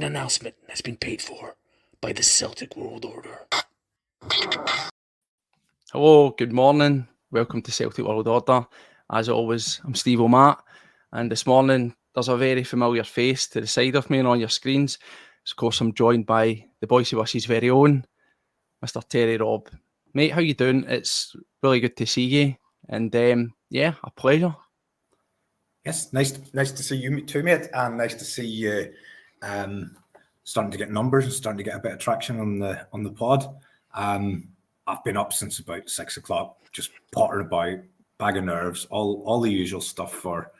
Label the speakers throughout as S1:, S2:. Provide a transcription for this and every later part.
S1: announcement has been paid for by the Celtic World Order.
S2: Hello, good morning. Welcome to Celtic World Order. As always, I'm Steve O'Matt, and this morning there's a very familiar face to the side of me and on your screens. Of course, I'm joined by the Bhoys of Us's very own, Mr. Terry Robb. Mate, how you doing? It's really good to see you, and a pleasure.
S3: Yes, nice to see you too, mate, and nice to see you starting to get numbers and starting to get a bit of traction on the pod. I've been up since about 6 o'clock, just pottering about, bag of nerves, all the usual stuff for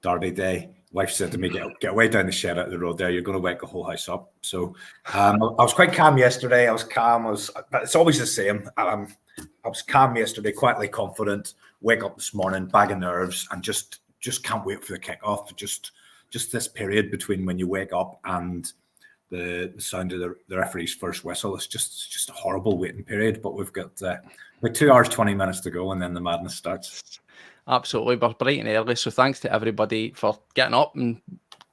S3: Derby Day. Wife said to me, get away down the shed out of the road there. You're going to wake the whole house up. So I was quite calm yesterday. I was calm. It's always the same. I was calm yesterday, quietly confident. Wake up this morning, bag of nerves, and just can't wait for the kickoff. Just this period between when you wake up and the sound of the referee's first whistle. It's just a horrible waiting period. But we've got 2 hours, 20 minutes to go, and then the madness starts.
S2: Absolutely, we're bright and early, so thanks to everybody for getting up and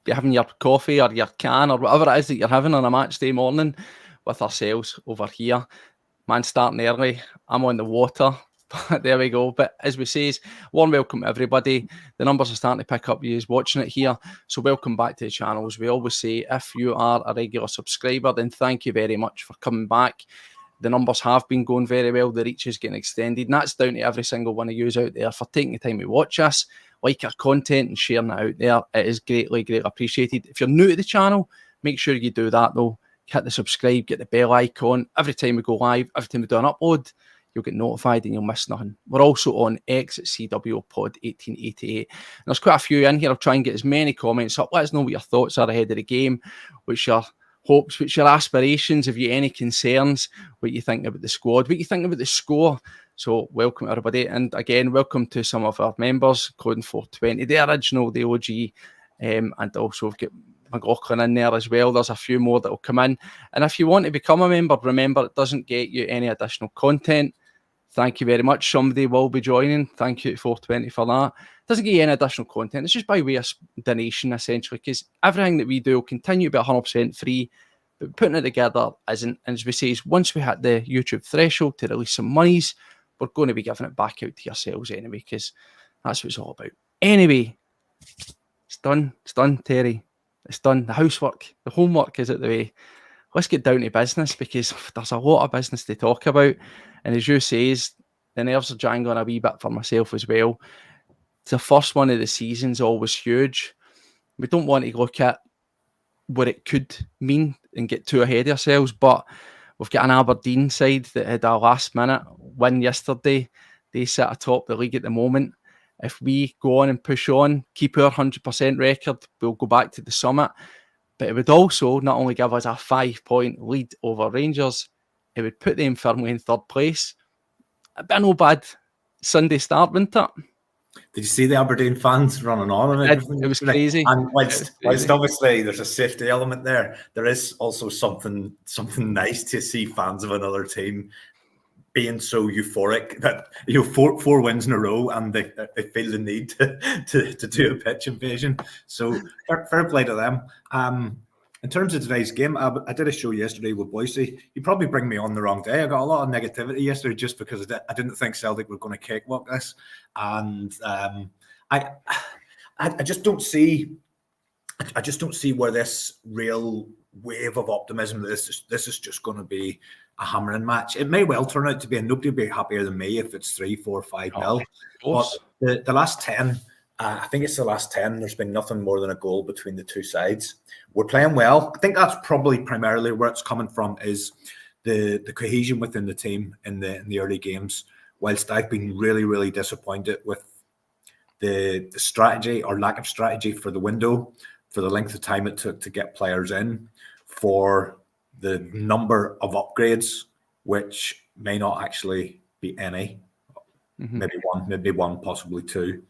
S2: having your coffee or your can or whatever it is that you're having on a match day morning with ourselves over here. Man, starting early, I'm on the water, but there we go. But as we say, warm welcome to everybody. The numbers are starting to pick up, you watching it here, so welcome back to the channel. As we always say, if you are a regular subscriber, then thank you very much for coming back. The numbers have been going very well. The reach is getting extended. And that's down to every single one of you out there for taking the time to watch us, like our content and sharing it out there. It is greatly appreciated. If you're new to the channel, make sure you do that though. Hit the subscribe, get the bell icon. Every time we go live, every time we do an upload, you'll get notified and you'll miss nothing. We're also on X at CW Pod 1888. And there's quite a few in here. I'll try and get as many comments up. Let us know what your thoughts are ahead of the game, which your hopes, which your aspirations, have you any concerns, what you think about the squad, what you think about the score. So welcome everybody, and again welcome to some of our members, including 420, the original, the OG, and also we've got McLaughlin in there as well. There's a few more that will come in, and if you want to become a member, remember it doesn't get you any additional content. Thank you very much. Somebody will be joining. Thank you to 420 for that. It doesn't give you any additional content. It's just by way of donation, essentially, because everything that we do will continue to be 100% free, but putting it together isn't. And as we say, once we hit the YouTube threshold to release some monies, we're going to be giving it back out to yourselves anyway, because that's what it's all about. Anyway, it's done. It's done, Terry. It's done. The housework, the homework is out the way. Let's get down to business, because there's a lot of business to talk about. And as you say, the nerves are jangling a wee bit for myself as well. It's the first one of the season's always huge. We don't want to look at what it could mean and get too ahead of ourselves, but we've got an Aberdeen side that had a last minute win yesterday. They sit atop the league at the moment. If we go on and push on, keep our 100% record, we'll go back to the summit. But it would also not only give us a 5-point lead over Rangers, it would put them firmly in third place. A bit no bad Sunday start, wouldn't it?
S3: Did you see the Aberdeen fans running on?
S2: It was crazy.
S3: And whilst obviously there's a safety element there, there is also something nice to see fans of another team being so euphoric that four wins in a row, and they feel the need to do a pitch invasion. So fair play to them. In terms of today's game, I did a show yesterday with Bhoys. You probably bring me on the wrong day. I got a lot of negativity yesterday just because I didn't think Celtic were going to cakewalk this, and I just don't see. I just don't see where this real wave of optimism. This is just going to be a hammering match. It may well turn out to be, and nobody will be happier than me if it's 3, 4, 5-0. But the last 10. I think it's the last 10. There's been nothing more than a goal between the two sides. We're playing well. I think that's probably primarily where it's coming from, is the cohesion within the team in the early games. Whilst I've been really disappointed with the strategy or lack of strategy for the window, for the length of time it took to get players in, for the number of upgrades, which may not actually be any, maybe one, possibly two.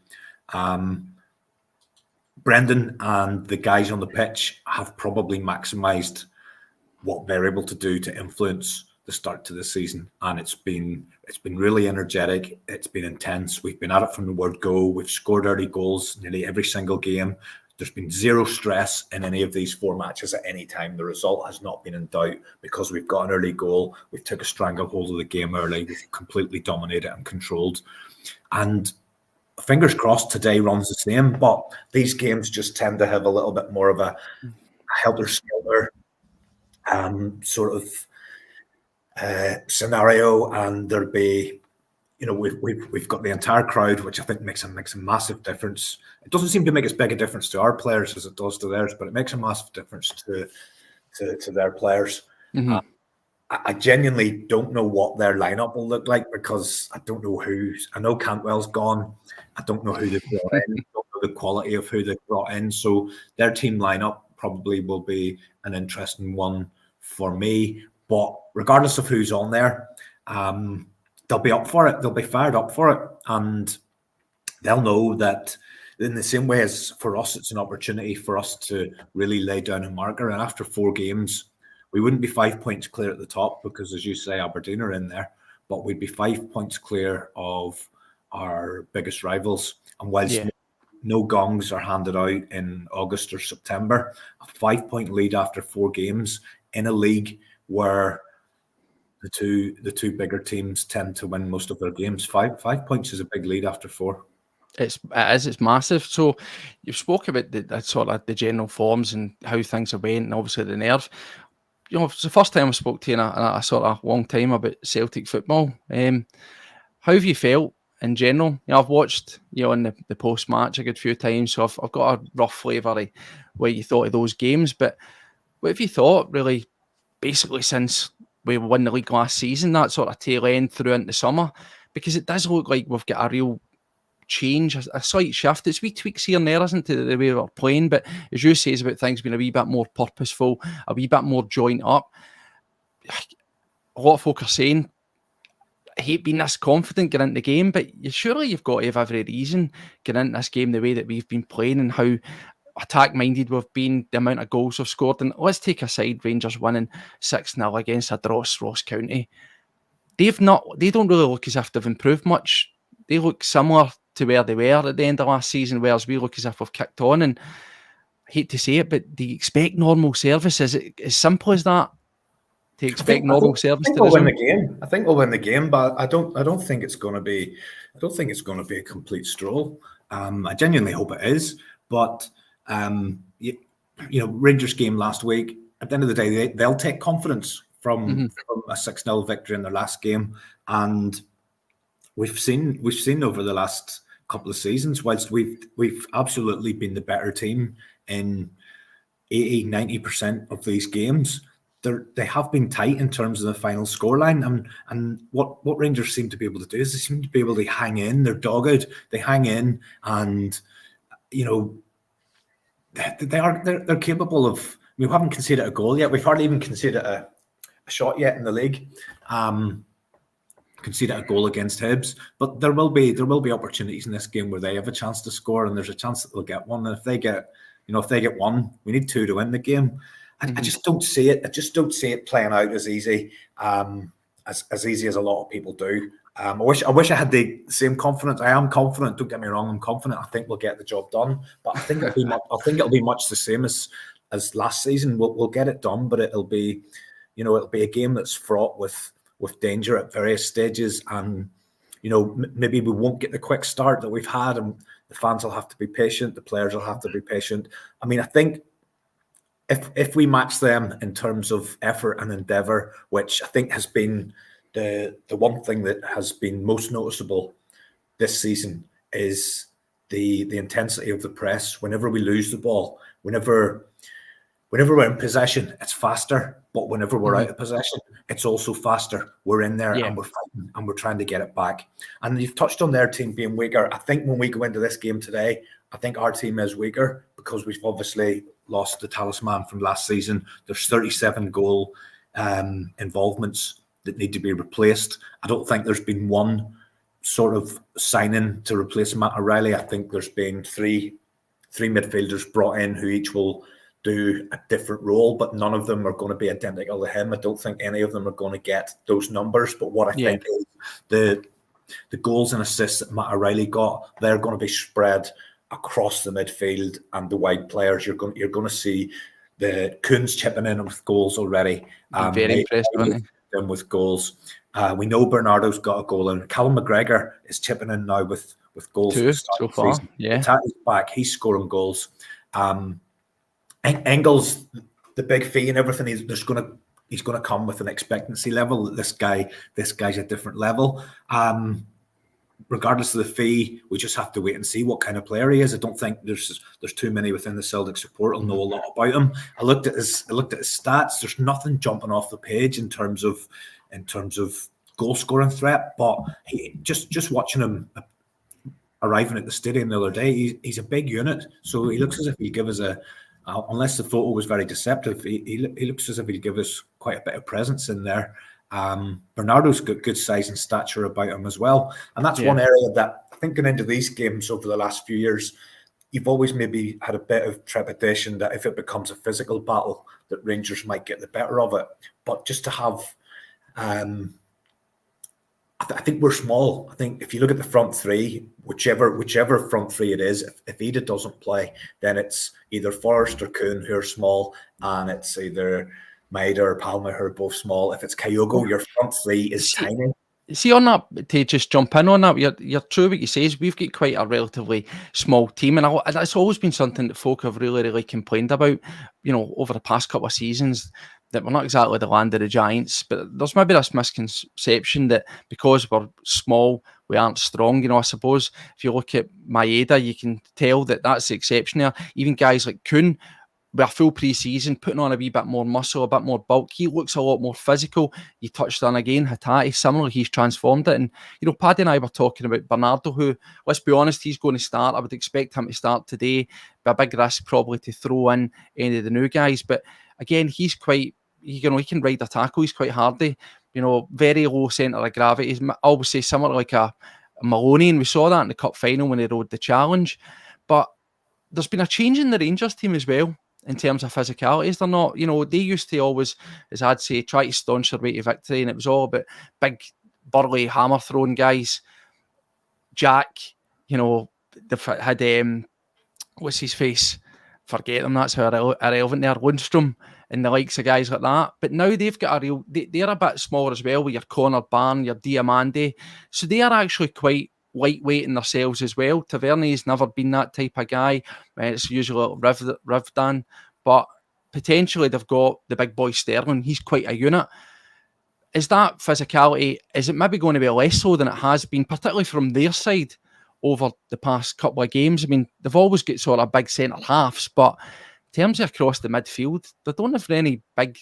S3: Brendan and the guys on the pitch have probably maximised what they're able to do to influence the start to the season, and it's been really energetic. It's been intense. We've been at it from the word go. We've scored early goals nearly every single game. There's been zero stress in any of these 4 matches at any time. The result has not been in doubt because we've got an early goal. We've took a stranglehold of the game early. We've completely dominated and controlled. And fingers crossed today runs the same. But these games just tend to have a little bit more of a helter-skelter sort of scenario, and there'll be, we've got the entire crowd, which I think makes a massive difference. It doesn't seem to make as big a difference to our players as it does to theirs, but it makes a massive difference to their players.
S2: Mm-hmm.
S3: I genuinely don't know what their lineup will look like because I don't know I know Cantwell's gone. I don't know who they've brought in. I don't know the quality of who they've brought in. So their team lineup probably will be an interesting one for me. But regardless of who's on there, they'll be up for it. They'll be fired up for it. And they'll know that in the same way as for us, it's an opportunity for us to really lay down a marker. And after 4 games, we wouldn't be 5 points clear at the top because, as you say, Aberdeen are in there, but we'd be 5 points clear of our biggest rivals. And whilst no gongs are handed out in August or September, a 5-point lead after 4 games in a league where the two bigger teams tend to win most of their games. 5 points is a big lead after 4.
S2: It's massive. So you've spoke about the sort of the general forms and how things have went, and obviously the nerve. It's the first time I spoke to you in a sort of long time about Celtic football. How have you felt in general? I've watched in the post match a good few times, so I've got a rough flavour of what you thought of those games. But what have you thought, really, basically since we won the league last season, that sort of tail end through into summer? Because it does look like we've got a real change, a slight shift. It's wee tweaks here and there, isn't it, the way we're playing? But as you say about things being a wee bit more purposeful, a wee bit more joint up. A lot of folk are saying, I hate being this confident getting into the game, but surely you've got to have every reason getting into this game the way that we've been playing and how attack-minded we've been, the amount of goals we've scored. And let's take aside Rangers winning 6-0 against a Ross County. They don't really look as if they've improved much. They look similar to where they were at the end of last season, whereas we look as if we've kicked on. And I hate to say it, but do you expect normal service? Is it as simple as that? To expect normal service to
S3: win the game. I think we'll win the game, but I don't think it's going to be. I don't think it's going to be a complete stroll. I genuinely hope it is, but Rangers game last week. At the end of the day, they'll take confidence from a 6-0 victory in their last game, and we've seen over the last couple of seasons, whilst we've absolutely been the better team in 80-90% of these games, they have been tight in terms of the final scoreline. And what Rangers seem to be able to do is they seem to be able to hang in. They're dogged. They hang in, and they're capable of. We haven't conceded a goal yet. We've hardly even conceded a shot yet in the league. Conceded a goal against Hibs, but there will be opportunities in this game where they have a chance to score, and there's a chance that they'll get one. And if they get one, we need 2 to win the game. I just don't see it. I just don't see it playing out as easy as easy as a lot of people do. I wish I had the same confidence. I am confident. Don't get me wrong. I'm confident. I think we'll get the job done. But I think it'll be much the same as last season. We'll get it done, but it'll be a game that's fraught with danger at various stages, and maybe we won't get the quick start that we've had, and the fans will have to be patient. The players will have to be patient. I mean, I think if we match them in terms of effort and endeavour, which I think has been the one thing that has been most noticeable this season, is the intensity of the press. Whenever we lose the ball, whenever we're in possession, it's faster. But whenever we're out of possession, it's also faster. We're in there and we're fighting and we're trying to get it back. And you've touched on their team being weaker. I think when we go into this game today, I think our team is weaker because we've obviously lost the talisman from last season. There's 37 goal involvements that need to be replaced. I don't think there's been one sort of signing to replace Matt O'Reilly. I think there's been three midfielders brought in who each will do a different role, but none of them are going to be identical to him. I don't think any of them are going to get those numbers. But what I think is the goals and assists that Matt O'Reilly got, they're going to be spread across the midfield and the wide players. You're going to see the Coons chipping in with goals already.
S2: Very impressed, weren't they?
S3: With goals. We know Bernardo's got a goal, and Callum McGregor is chipping in now with goals.
S2: 2 so far. Yeah,
S3: Tati's back. He's scoring goals. Engels, the big fee and everything, he's going to come with an expectancy level. This guy's a different level. Regardless of the fee, we just have to wait and see what kind of player he is. I don't think there's too many within the Celtic support who'll know a lot about him. I looked at his stats. There's nothing jumping off the page in terms of goal scoring threat, but just watching him arriving at the stadium the other day, he's a big unit. So he looks as if he'll give us unless the photo was very deceptive, he looks as if he'll give us quite a bit of presence in there. Bernardo's got good size and stature about him as well. And that's one area that I think going into these games over the last few years, you've always maybe had a bit of trepidation that if it becomes a physical battle, that Rangers might get the better of it. But just to have, I think we're small. I think if you look at the front three, whichever front three it is, if Ida doesn't play, then it's either Forrest or Kuhn who are small, and it's either Maida or Palma who are both small. If it's Kyogo, your front three is tiny.
S2: See, on that, to just jump in on that, you're true what you say is we've got quite a relatively small team, and that's always been something that folk have really complained about, over the past couple of seasons, that we're not exactly the land of the giants, but there's maybe this misconception that because we're small, we aren't strong. I suppose if you look at Maeda, you can tell that that's the exception there. Even guys like Kuhn, with a full pre-season, putting on a wee bit more muscle, a bit more bulk, he looks a lot more physical. You touched on again, Hatate, similarly, he's transformed it. And, Paddy and I were talking about Bernardo, who, let's be honest, he's going to start. I would expect him to start today. Be a big risk probably to throw in any of the new guys. But again, he's quite, he can ride a tackle. He's quite hardy. Very low centre of gravity. He's, I always say, similar like a Maloney, and we saw that in the cup final when he rode the challenge. But there's been a change in the Rangers team as well, in terms of physicalities. They're not, they used to always, as I'd say, try to staunch their way to victory, and it was all about big, burly, hammer-throwing guys. Jack, they've had, what's his face? Forget them, that's how irrelevant they are. Lundstrom and the likes of guys like that. But now they've got they're a bit smaller as well, with your Connor Barn, your Diamande. So they are actually quite lightweight in themselves as well. Tavernier's never been that type of guy. It's usually a little Rivdan, but potentially they've got the big boy Sterling. He's quite a unit. Is that physicality, is it maybe going to be less so than it has been, particularly from their side over the past couple of games? I mean, they've always got sort of big centre halves, but in terms of across the midfield, they don't have any big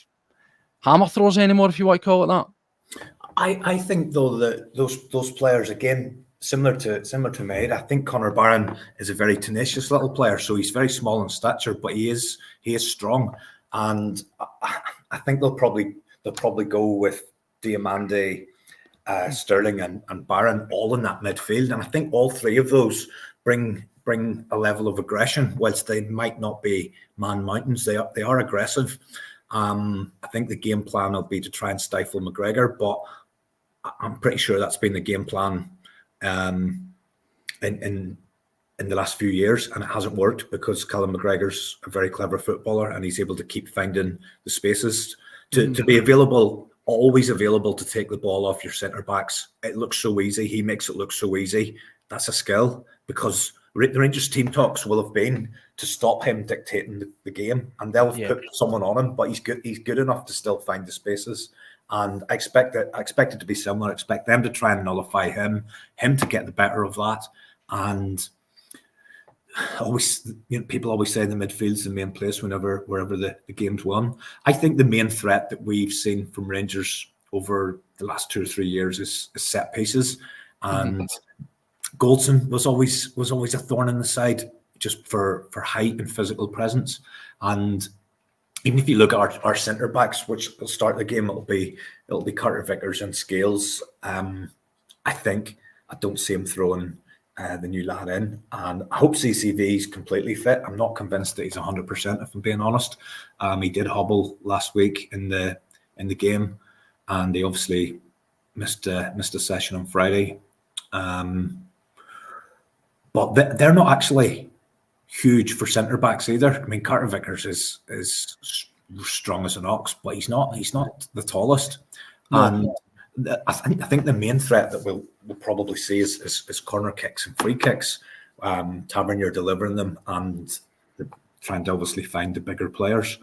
S2: hammer throws anymore, if you want to call it that.
S3: I think though that those players, again, similar to Maid, I think Connor Barron is a very tenacious little player. So he's very small in stature, but he is strong, and I think they'll probably go with Diamande, Sterling, and Barron all in that midfield. And I think all three of those bring a level of aggression. Whilst they might not be man mountains, they are aggressive. I think the game plan will be to try and stifle McGregor, but I'm pretty sure that's been the game plan in the last few years, and it hasn't worked because Callum McGregor's a very clever footballer, and he's able to keep finding the spaces to be available, always available to take the ball off your centre backs. It looks so easy. He makes it look so easy. That's a skill, because the Rangers team talks will have been to stop him dictating the game, and they'll put someone on him, but he's good enough to still find the spaces. And I expect it to be similar. I expect them to try and nullify him to get the better of that. And people always say the midfield's the main place wherever the game's won. I think the main threat that we've seen from Rangers over the last 2 or 3 years is set pieces, and Goldson was always a thorn in the side, just for height and physical presence. And even if you look at our centre backs, which will start the game, it'll be Carter Vickers and Scales. I don't see him throwing the new lad in, and I hope CCV is completely fit. I'm not convinced that he's 100%, if I'm being honest. He did hobble last week in the game, and he obviously missed a session on Friday. But they're not actually huge for centre backs either. I mean, Carter Vickers is strong as an ox, but he's not the tallest.
S2: No.
S3: And I think the main threat that we'll probably see is corner kicks and free kicks. Tavernier delivering them and trying to obviously find the bigger players.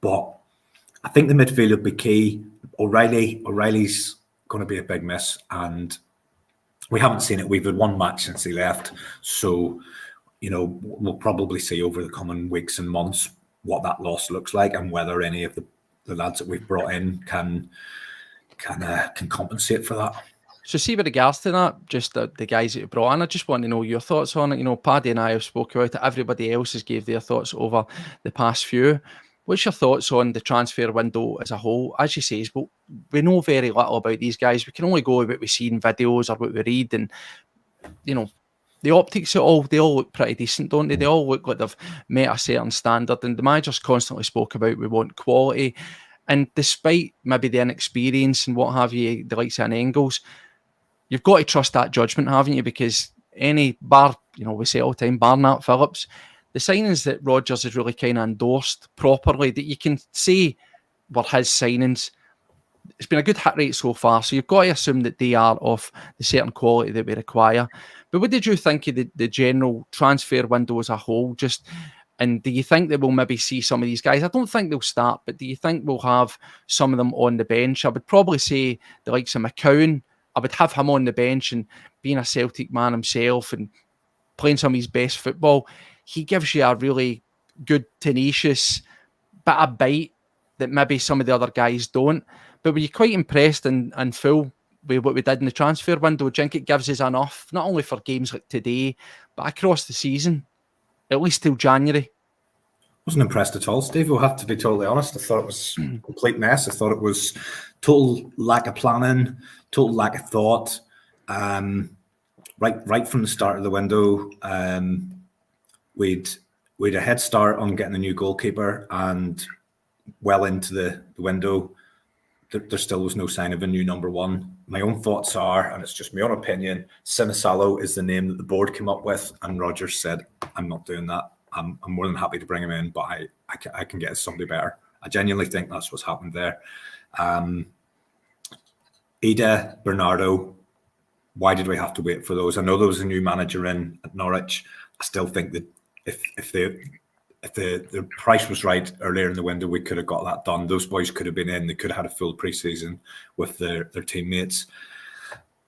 S3: But I think the midfield will be key. O'Reilly's going to be a big miss, and we haven't seen it. We've had one match since he left, so we'll probably see over the coming weeks and months what that loss looks like and whether any of the lads that we've brought in can compensate for that.
S2: So see, with regards to that, just the guys that you brought in, I just want to know your thoughts on it. Paddy and I have spoke about it. Everybody else has gave their thoughts over the past few. What's your thoughts on the transfer window as a whole? As you say, we know very little about these guys. We can only go with what we see in videos or what we read, and the optics they all look pretty decent, don't they? They all look like they've met a certain standard, and the manager's constantly spoke about we want quality. And despite maybe the inexperience and what have you, the likes of Engels, you've got to trust that judgment, haven't you? Because we say all the time, bar Nat Phillips, the signings that Rodgers has really kind of endorsed properly, that you can say were his signings, it's been a good hit rate so far. So you've got to assume that they are of the certain quality that we require. But what did you think of the general transfer window as a whole? And do you think that we'll maybe see some of these guys? I don't think they'll start, but do you think we'll have some of them on the bench? I would probably say the likes of McCowan, I would have him on the bench, and being a Celtic man himself and playing some of his best football, he gives you a really good, tenacious bit of bite that maybe some of the other guys don't. But were you quite impressed and full with what we did in the transfer window? Do you think it gives us enough, not only for games like today, but across the season, at least till January?
S3: Wasn't impressed at all, Steve. We'll have to be totally honest. I thought it was a complete mess. I thought it was total lack of planning, total lack of thought. Right from the start of the window, we'd a head start on getting a new goalkeeper, and well into the window, there still was no sign of a new number one. My own thoughts are, and it's just my own opinion, Sinisalo is the name that the board came up with, and Rodgers said, I'm not doing that. I'm more than happy to bring him in, but I can get somebody better. I genuinely think that's what's happened there. Ida, Bernardo, why did we have to wait for those? I know there was a new manager in at Norwich. I still think that if the price was right earlier in the window, we could have got that done. Those boys could have been in. They could have had a full pre-season with their teammates.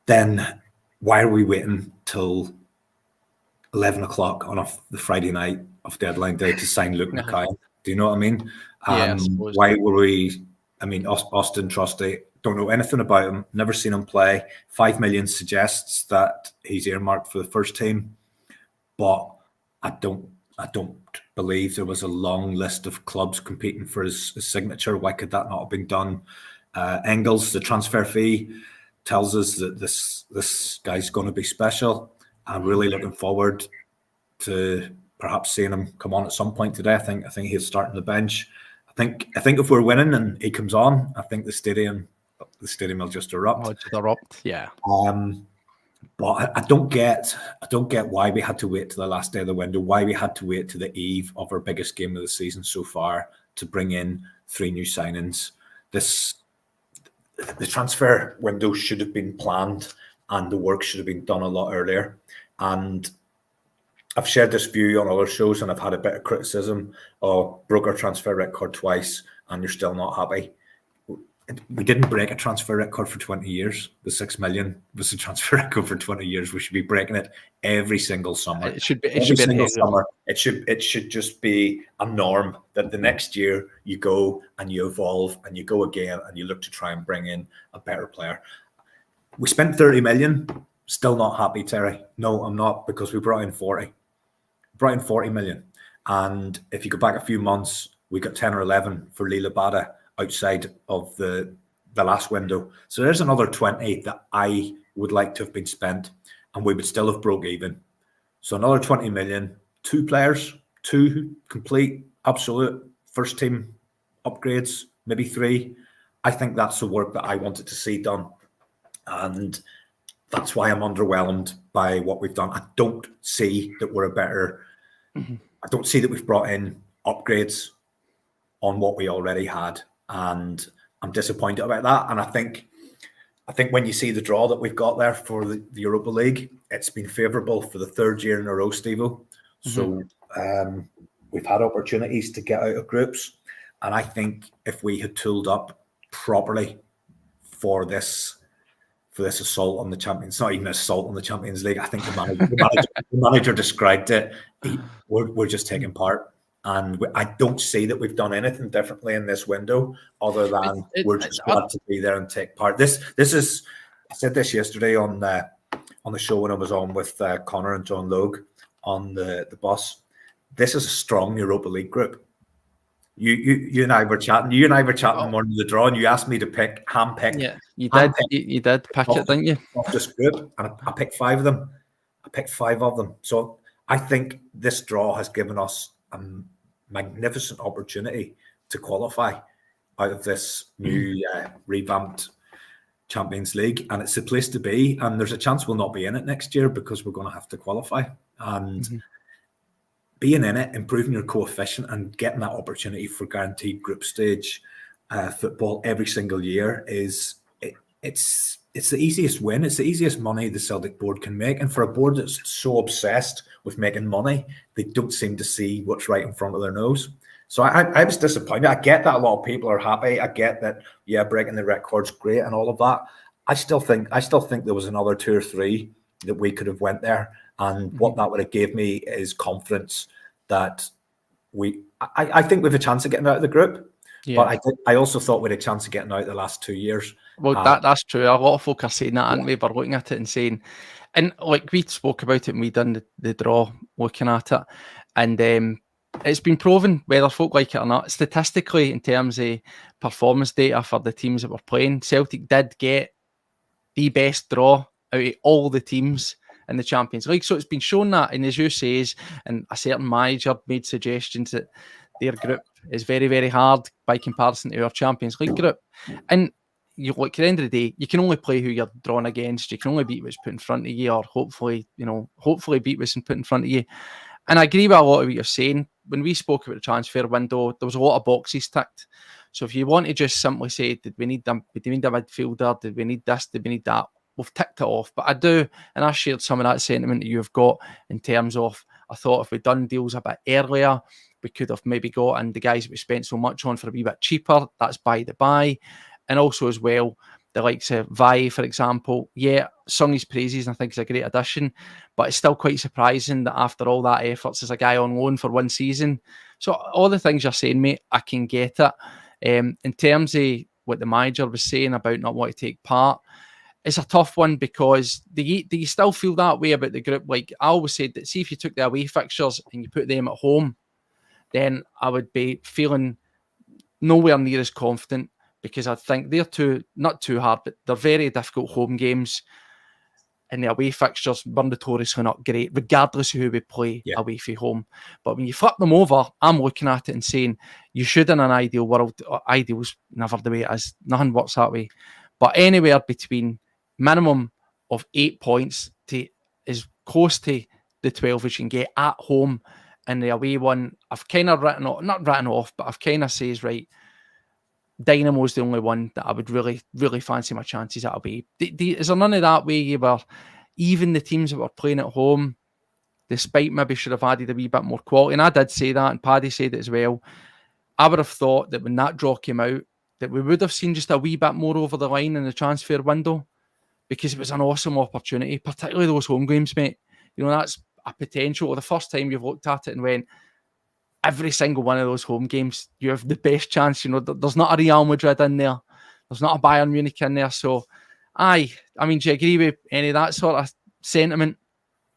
S3: Then why are we waiting till 11 o'clock on the Friday night of deadline day to sign Luke Mackay? Do you know what I mean? Why were we? I mean, Austin Trusty, don't know anything about him, never seen him play. 5 million suggests that he's earmarked for the first team, but I don't believe there was a long list of clubs competing for his signature. Why could that not have been done? Engels, the transfer fee tells us that this guy's going to be special. I'm really looking forward to perhaps seeing him come on at some point today. I think he'll start on the bench. I think if we're winning and he comes on, I think the stadium will just erupt.
S2: Oh, just erupt, yeah.
S3: But I don't get why we had to wait to the last day of the window, why we had to wait to the eve of our biggest game of the season so far to bring in 3 new signings. The transfer window should have been planned and the work should have been done a lot earlier. And I've shared this view on other shows and I've had a bit of criticism. Oh, broke our transfer record twice and you're still not happy. We didn't break a transfer record for 20 years. The 6 million was a transfer record for 20 years. We should be breaking it every single summer.
S2: It should be
S3: every single summer. It should just be a norm that the next year you go and you evolve and you go again and you look to try and bring in a better player. We spent 30 million. Still not happy, Terry. No, I'm not, because we brought in 40. Brought in 40 million. And if you go back a few months, we got 10 or 11 for Lila Bada outside of the last window. So there's another 20 that I would like to have been spent and we would still have broke even. So another 20 million, 2 players, 2 complete, absolute first team upgrades, maybe 3. I think that's the work that I wanted to see done. And that's why I'm underwhelmed by what we've done. I don't see that we're a better I don't see that we've brought in upgrades on what we already had, and I'm disappointed about that. And I think when you see the draw that we've got there for the Europa League, it's been favourable for the third year in a row, Steve-O. So we've had opportunities to get out of groups, and I think if we had tooled up properly for this assault on the Champions, not even assault on the Champions League, I think the manager described it. We're just taking part. And I don't see that we've done anything differently in this window other than we're just glad to be there and take part. This is, I said this yesterday on the show when I was on with Connor and John Logue on the bus. This is a strong Europa League group. You and I were chatting. You and I were chatting the morning of the draw, and you asked me to handpick.
S2: Yeah, you did. You did pick it, didn't you?
S3: Off this group, and I picked 5 of them. So I think this draw has given us a magnificent opportunity to qualify out of this new revamped Champions League, and it's the place to be. And there's a chance we'll not be in it next year because we're going to have to qualify. And being in it, improving your coefficient, and getting that opportunity for guaranteed group stage football every single year it's the easiest win. It's the easiest money the Celtic board can make. And for a board that's so obsessed with making money, they don't seem to see what's right in front of their nose. So I was disappointed. I get that a lot of people are happy. I get that, breaking the record's great and all of that. I still think there was another 2 or 3 that we could have went there. And what that would have gave me is confidence that I think we have a chance of getting out of the group. Yeah. But I also thought we had a chance of getting out the last 2 years.
S2: Well, that's true. A lot of folk are saying that, aren't they? We're looking at it and saying, and like we spoke about it and we done the draw looking at it, and it's been proven, whether folk like it or not, statistically in terms of performance data for the teams that were playing, Celtic did get the best draw out of all the teams in the Champions League. So it's been shown that, and as you say, and a certain manager made suggestions that their group is very, very hard by comparison to our Champions League group. And you look, at the end of the day, you can only play who you're drawn against. You can only beat what's put in front of you, or hopefully beat what's put in front of you. And I agree with a lot of what you're saying. When we spoke about the transfer window, there was a lot of boxes ticked. So if you want to just simply say, did we need a midfielder? Did we need this? Did we need that? We've ticked it off. But I do, and I shared some of that sentiment that you've got in terms of, I thought if we'd done deals a bit earlier, we could have maybe got in the guys that we spent so much on for a wee bit cheaper. That's by the by. And also as well, the likes of Vi, for example, sung his praises and I think he's a great addition, but it's still quite surprising that after all that efforts, there's a guy on loan for 1 season. So all the things you're saying, mate, I can get it. In terms of what the manager was saying about not wanting to take part, it's a tough one because do you still feel that way about the group? Like I always said that, see if you took the away fixtures and you put them at home, then I would be feeling nowhere near as confident, because I think they're not too hard, but they're very difficult home games. And the away fixtures were notoriously not great, regardless of who we play away from home. But when you flip them over, I'm looking at it and saying, you should, in an ideal world, ideal's never the way it is, nothing works that way, but anywhere between minimum of 8 points to as close to the 12 as you can get at home. And the away one, I've kind of not written off, but I've kind of says, right, Dynamo's the only one that I would really, really fancy my chances at away. Is there none of that way where even the teams that were playing at home, despite maybe should have added a wee bit more quality, and I did say that, and Paddy said it as well, I would have thought that when that draw came out, that we would have seen just a wee bit more over the line in the transfer window, because it was an awesome opportunity, particularly those home games, mate. You know, that's a potential. The first time you've looked at it and went, every single one of those home games, you have the best chance. You know, there's not a Real Madrid in there. There's not a Bayern Munich in there. So, I mean, do you agree with any of that sort of sentiment?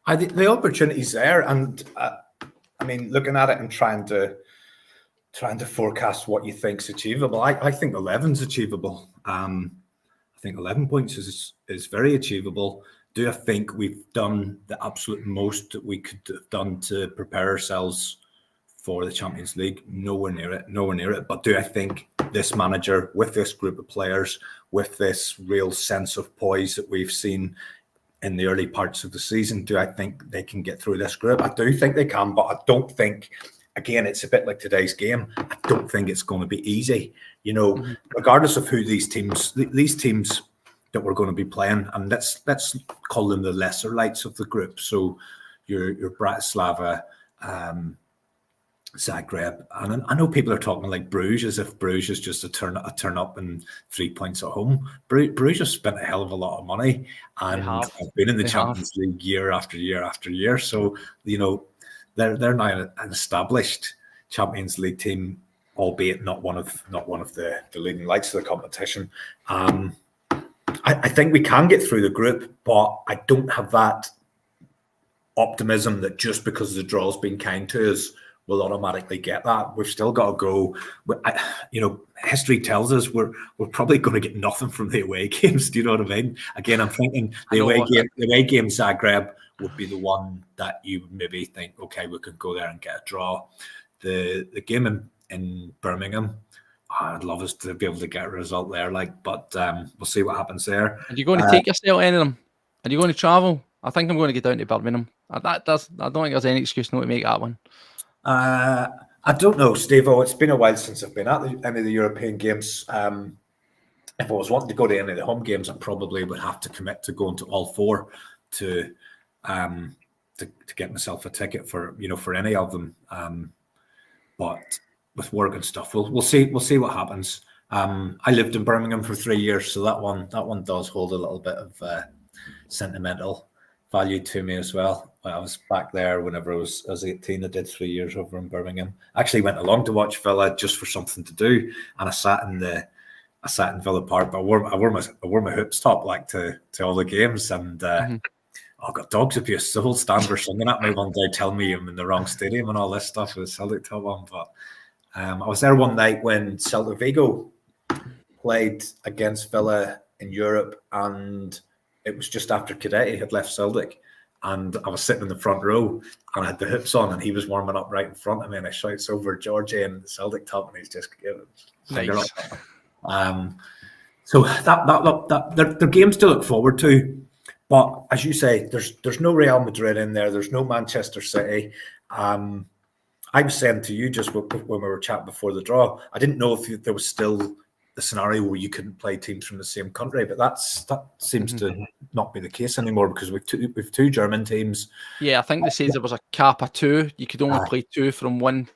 S3: I think the opportunity's there. And, I mean, looking at it and trying to forecast what you think's achievable, I think 11's achievable. I think 11 points is very achievable. Do I think we've done the absolute most that we could have done to prepare ourselves for the Champions League? Nowhere near it. But do I think this manager, with this group of players, with this real sense of poise that we've seen in the early parts of the season. Do I think they can get through this group? I do think they can, but I don't think, again, it's a bit like today's game. I don't think it's going to be easy. You know, regardless of who these teams that we're going to be playing, and let's call them the lesser lights of the group. So your Bratislava, Zagreb, and I know people are talking like Bruges as if Bruges is just a turn up and 3 points at home. Bruges have spent a hell of a lot of money and have been in the Champions League year after year after year. So you know they're now an established Champions League team, albeit not one of the leading lights of the competition. I think we can get through the group, but I don't have that optimism that just because the draw's been kind to us, we'll automatically get that. We've still got to go. You know, history tells us we're probably going to get nothing from the away games. Do you know what I mean? Again, I'm thinking the away game Zagreb would be the one that you maybe think, okay, we could go there and get a draw. The game in Birmingham, I'd love us to be able to get a result there. But we'll see what happens there.
S2: Are you going to take yourself to any of them? Are you going to travel? I think I'm going to get down to Birmingham. I don't think there's any excuse not to make that one.
S3: I don't know, Steve-O. It's been a while since I've been at any of the European games. If I was wanting to go to any of the home games, I probably would have to commit to going to all four to get myself a ticket for any of them. But with work and stuff, we'll see what happens. I lived in Birmingham for 3 years, so that one does hold a little bit of sentimental value to me as well. When I was back there whenever I was 18, I did 3 years over in Birmingham. I actually went along to watch Villa just for something to do, and I sat in Villa Park. But I wore my hoops top to all the games, and I got dogs abuse. The whole stand were singing at me one day, telling me I'm in the wrong stadium and all this stuff with the Celtic top on. But I was there one night when Celtic Vigo played against Villa in Europe, and it was just after Cadetti had left Celtic, and I was sitting in the front row and I had the hoops on, and he was warming up right in front of me, and I shouts over Georgie and the Celtic top, and he's just
S2: nice.
S3: So that they're games to look forward to, but as you say, there's no Real Madrid in there, there's no Manchester City. I was saying to you just when we were chatting before the draw, I didn't know if there was still the scenario where you couldn't play teams from the same country, but that seems to not be the case anymore because we've two German teams.
S2: Yeah, I think they said there was a cap of 2. You could only play 2 from one.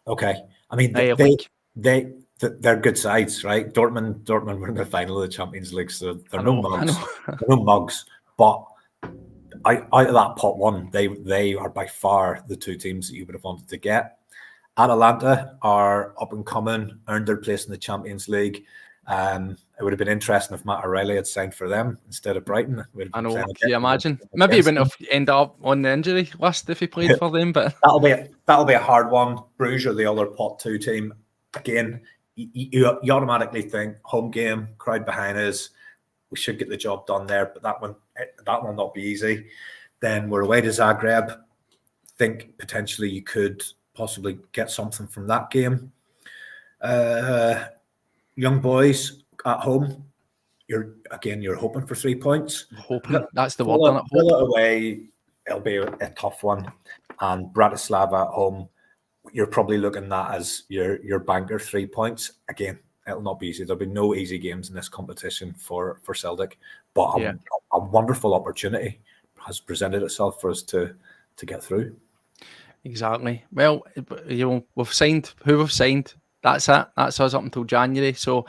S3: Okay, I mean they're good sides, right? Dortmund were in the final of the Champions League, so they're no mugs. They're no mugs, but out of that pot one, they are by far the two teams that you would have wanted to get. Atalanta are up and coming, earned their place in the Champions League. It would have been interesting if Matt O'Reilly had signed for them instead of Brighton.
S2: I know. Can you imagine? Maybe he wouldn't have ended up on the injury list if he played for them. But
S3: that'll be a hard one. Bruges are the other pot 2 team. Again, you automatically think home game, crowd behind us. We should get the job done there, but that will not be easy. Then we're away to Zagreb. Think potentially you could possibly get something from that game. Young Boys at home. You're hoping for 3 points.
S2: Hoping, that's the word.
S3: Villa away, it'll be a tough one. And Bratislava at home, you're probably looking at that as your banker 3 points. Again, it'll not be easy. There'll be no easy games in this competition for Celtic. But a wonderful opportunity has presented itself for us to get through.
S2: Exactly. Well, we've signed who we've signed. That's it. That's us up until January. So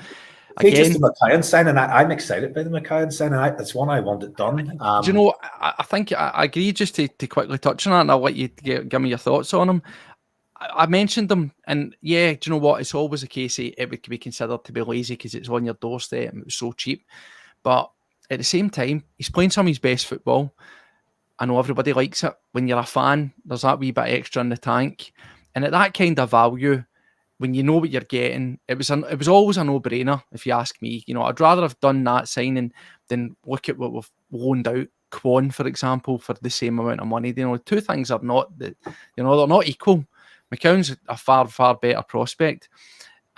S2: again,
S3: just the McKayan signing. I'm excited by the McKayan signing. That's one I want it done.
S2: Do you know? I think I agree. Just to quickly touch on that, and I'll let you give me your thoughts on him. I mentioned them, and yeah, do you know what? It's always a case of it would be considered to be lazy because it's on your doorstep and it was so cheap. But at the same time, he's playing some of his best football. I know everybody likes it. When you're a fan, there's that wee bit extra in the tank. And at that kind of value, when you know what you're getting, it was always a no-brainer, if you ask me. You know, I'd rather have done that signing than look at what we've loaned out. Kwon, for example, for the same amount of money. You know, two things are they're not equal. McCown's a far, far better prospect.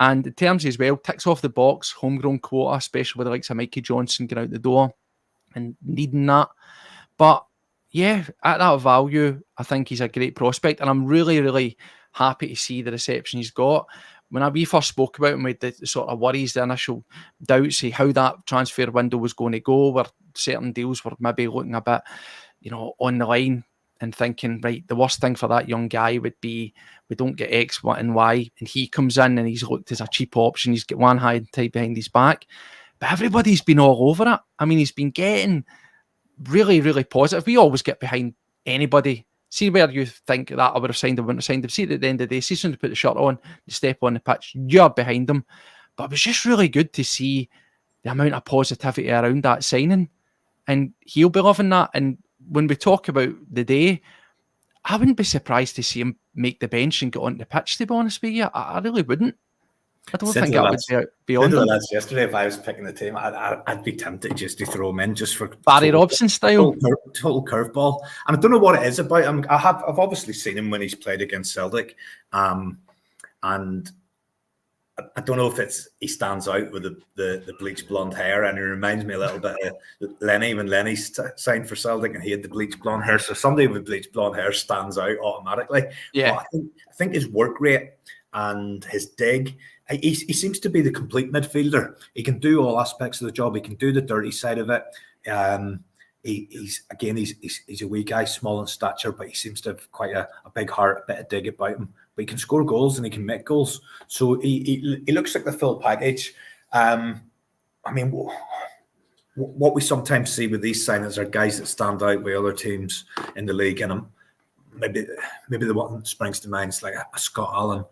S2: And in terms as well, ticks off the box, homegrown quota, especially with the likes of Mikey Johnson going out the door and needing that. But yeah, at that value, I think he's a great prospect, and I'm really, really happy to see the reception he's got. When we first spoke about him, with the sort of worries, the initial doubts, how that transfer window was going to go, where certain deals were maybe looking a bit, on the line, and thinking, right, the worst thing for that young guy would be we don't get X, what, and Y, and he comes in and he's looked as a cheap option. He's got one hand tied behind his back, but everybody's been all over it. I mean, he's been getting really, really positive. We always get behind anybody. See where you think that I would have signed him, wouldn't have signed him. See, at the end of the day, see, soon to put the shirt on, you step on the pitch, you're behind them. But it was just really good to see the amount of positivity around that signing, and he'll be loving that. And when we talk about the day, I wouldn't be surprised to see him make the bench and get on the pitch, to be honest with you. I really wouldn't. I don't think that would be beyond him.
S3: Yesterday, if I was picking the team, I'd be tempted just to throw him in just for
S2: Barry Robson style.
S3: Total curveball. And I don't know what it is about him. I've obviously seen him when he's played against Celtic. And I don't know if he stands out with the bleached blonde hair, and he reminds me a little bit of Lenny when Lenny signed for Celtic and he had the bleached blonde hair. So somebody with bleached blonde hair stands out automatically.
S2: Yeah.
S3: But I think his work rate and his dig, he seems to be the complete midfielder. He can do all aspects of the job. He can do the dirty side of it. He's a wee guy, small in stature, but he seems to have quite a big heart, a bit of dig about him. But he can score goals and he can make goals. So he looks like the full package. I mean, what we sometimes see with these signings are guys that stand out with other teams in the league, and maybe the one that springs to mind is like a Scott Allen.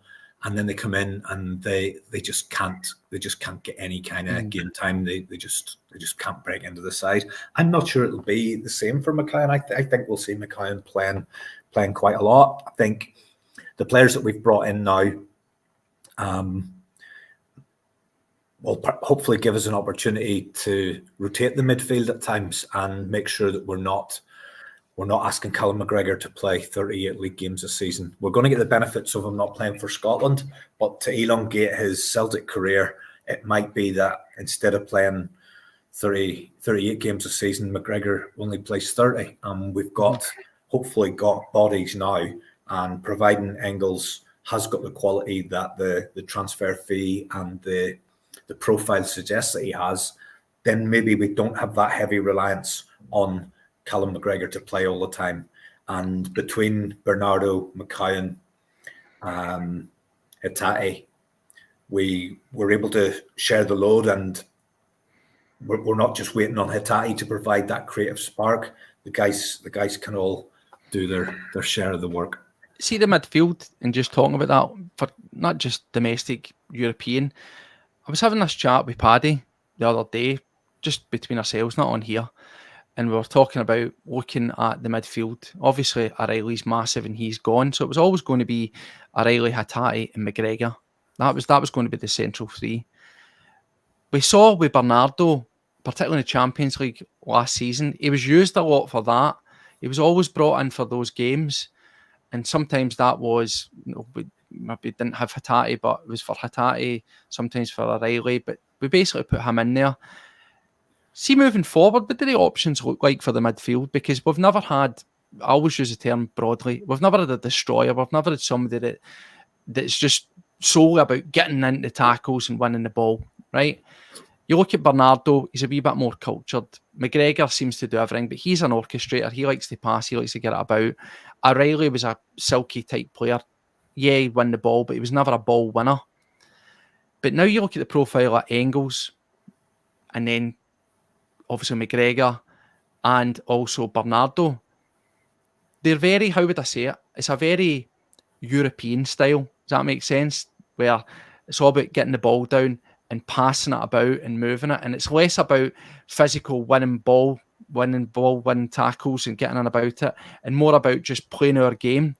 S3: And then they come in and they just can't get any kind of game time. They just can't break into the side. I'm not sure it'll be the same for McLean. I think we'll see McLean playing quite a lot. I think the players that we've brought in now will hopefully give us an opportunity to rotate the midfield at times and make sure that we're not asking Callum McGregor to play 38 league games a season. We're going to get the benefits of him not playing for Scotland, but to elongate his Celtic career, it might be that instead of playing 38 games a season, McGregor only plays 30. We've hopefully got bodies now, and providing Engels has got the quality that the transfer fee and the profile suggests that he has, then maybe we don't have that heavy reliance on Callum McGregor to play all the time. And between Bernardo, McCowan, Hatate, we were able to share the load, and we're not just waiting on Hatate to provide that creative spark. The guys can all do their share of the work.
S2: See the midfield, and just talking about that for not just domestic European. I was having this chat with Paddy the other day, just between ourselves, not on here. And we were talking about looking at the midfield. Obviously, O'Reilly's massive and he's gone. So it was always going to be O'Reilly, Hatate and McGregor. That was going to be the central three. We saw with Bernardo, particularly in the Champions League last season, he was used a lot for that. He was always brought in for those games. And sometimes that was, we maybe didn't have Hatate, but it was for Hatate, sometimes for O'Reilly. But we basically put him in there. See, moving forward, what do the options look like for the midfield? Because we've never had, I always use the term broadly, we've never had a destroyer. We've never had somebody that's just solely about getting into tackles and winning the ball, right? You look at Bernardo, he's a wee bit more cultured. McGregor seems to do everything, but he's an orchestrator. He likes to pass, he likes to get it about. O'Reilly was a silky type player. Yeah, he'd win the ball, but he was never a ball winner. But now you look at the profile of Engels, and then obviously McGregor, and also Bernardo. They're very, how would I say it? It's a very European style. Does that make sense? Where it's all about getting the ball down and passing it about and moving it. And it's less about physical winning tackles and getting on about it, and more about just playing our game.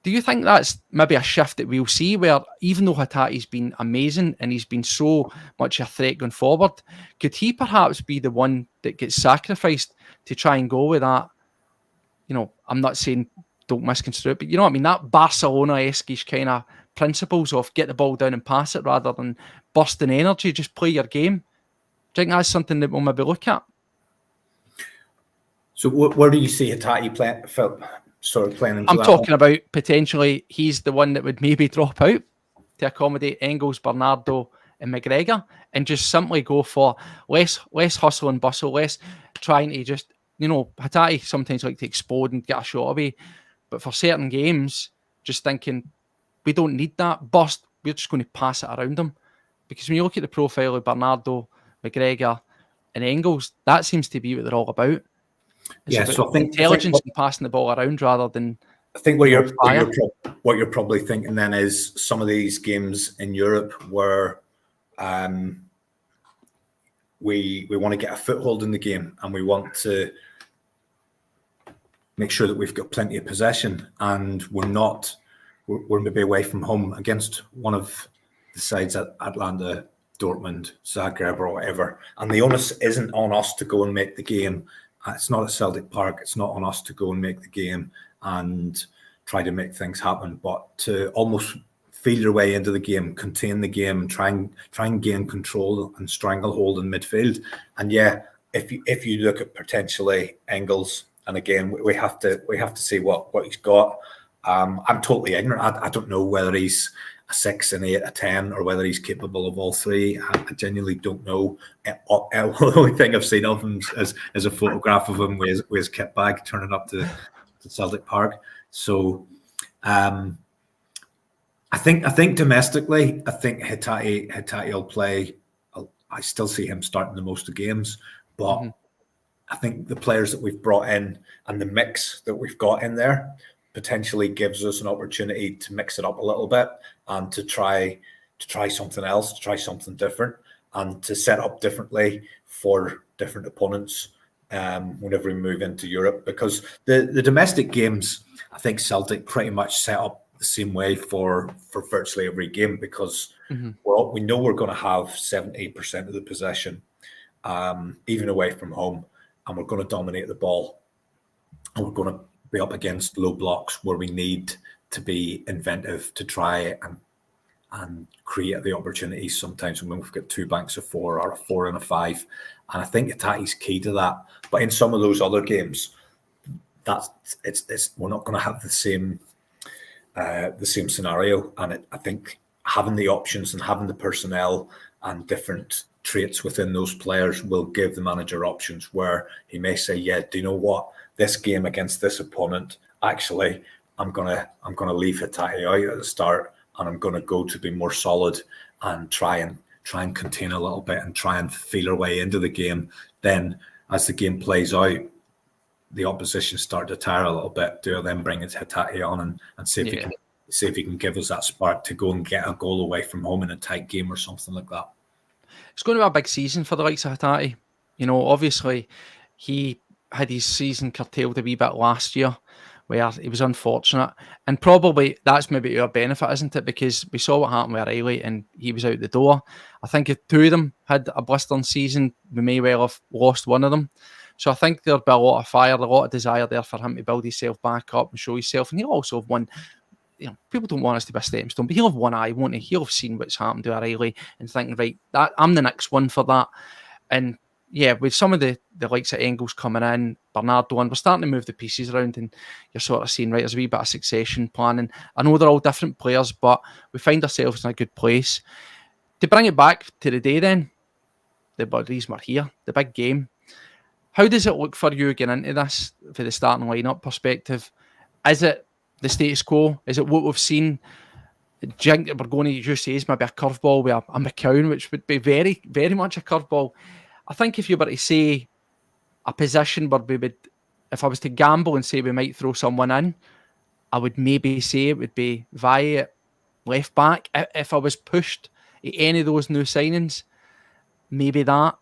S2: Do you think that's maybe a shift that we'll see, where even though Hatate's been amazing and he's been so much a threat going forward, could he perhaps be the one that gets sacrificed to try and go with that? I'm not saying don't misconstrue it, but you know what I mean? That Barcelona-esque kind of principles of get the ball down and pass it rather than bursting energy, just play your game. Do you think that's something that we'll maybe look at?
S3: So where do you see Hatate playing into
S2: I'm
S3: that
S2: talking
S3: one?
S2: about potentially he's the one that would maybe drop out to accommodate Engels, Bernardo, and McGregor, and just simply go for less hustle and bustle, less trying to just, Hatate sometimes like to explode and get a shot away, but for certain games, just thinking we don't need that burst. We're just going to pass it around them, because when you look at the profile of Bernardo, McGregor, and Engels, that seems to be what they're all about. It's about
S3: So I think
S2: intelligence and passing the ball around rather than
S3: what
S2: fire.
S3: you're probably thinking then is some of these games in Europe where we want to get a foothold in the game and we want to make sure that we've got plenty of possession, and we're maybe away from home against one of the sides at Atlanta, Dortmund, Zagreb, or whatever, and the onus isn't on us to go and make the game. It's not at Celtic Park. It's not on us to go and make the game and try to make things happen, but to almost feel your way into the game, contain the game, and try and gain control and stranglehold in midfield. And yeah, if you look at potentially Engels, and again we have to see what he's got. I'm totally ignorant. I don't know whether he's a 6, an 8, a 10, or whether he's capable of all three. I genuinely don't know. The only thing I've seen of him is a photograph of him with his kit bag turning up to Celtic Park. So I think domestically, I think Hatate will play. I still see him starting the most of games, but I think the players that we've brought in and the mix that we've got in there potentially gives us an opportunity to mix it up a little bit and to try something else, to try something different, and to set up differently for different opponents whenever we move into Europe. Because the domestic games, I think Celtic pretty much set up the same way for virtually every game, because we know we're going to have 70% of the possession, even away from home, and we're going to dominate the ball, and we're going to be up against low blocks where we need to be inventive to try and create the opportunities sometimes when we've got 2 banks of 4 or a 4 and a 5. And I think Hatate's key to that. But in some of those other games, we're not going to have the same scenario. And I think having the options and having the personnel and different traits within those players will give the manager options where he may say, yeah, do you know what? This game against this opponent, actually, I'm gonna leave Hatate out at the start, and I'm gonna go to be more solid and try and contain a little bit and try and feel our way into the game. Then, as the game plays out, the opposition start to tire a little bit. Do I then bring Hatate on and see if he can give us that spark to go and get a goal away from home in a tight game or something like that?
S2: It's going to be a big season for the likes of Hatate. Obviously, he had his season curtailed a wee bit last year, where he was unfortunate. And probably that's maybe to our benefit, isn't it? Because we saw what happened with Riley and he was out the door. I think if 2 of them had a blistering season, we may well have lost one of them. So I think there'll be a lot of fire, a lot of desire there for him to build himself back up and show himself. And he'll also have won. People don't want us to be a stepping stone, but he'll have one eye, won't he? He'll have seen what's happened to O'Reilly and thinking, right, that I'm the next one for that. And yeah, with some of the likes of Engels coming in, Bernardo, and we're starting to move the pieces around, and you're sort of seeing, right, there's a wee bit of succession planning. I know they're all different players, but we find ourselves in a good place. To bring it back to the day then, the buddies were here, the big game. How does it look for you getting into this for the starting lineup perspective? Is it the status quo? Is it what we've seen? Do you think that we're going to use maybe a curveball with a McCown, which would be very, very much a curveball? I think if you were to say a position where we would, if I was to gamble and say we might throw someone in, I would maybe say it would be Valle at left back. If I was pushed at any of those new signings, maybe that.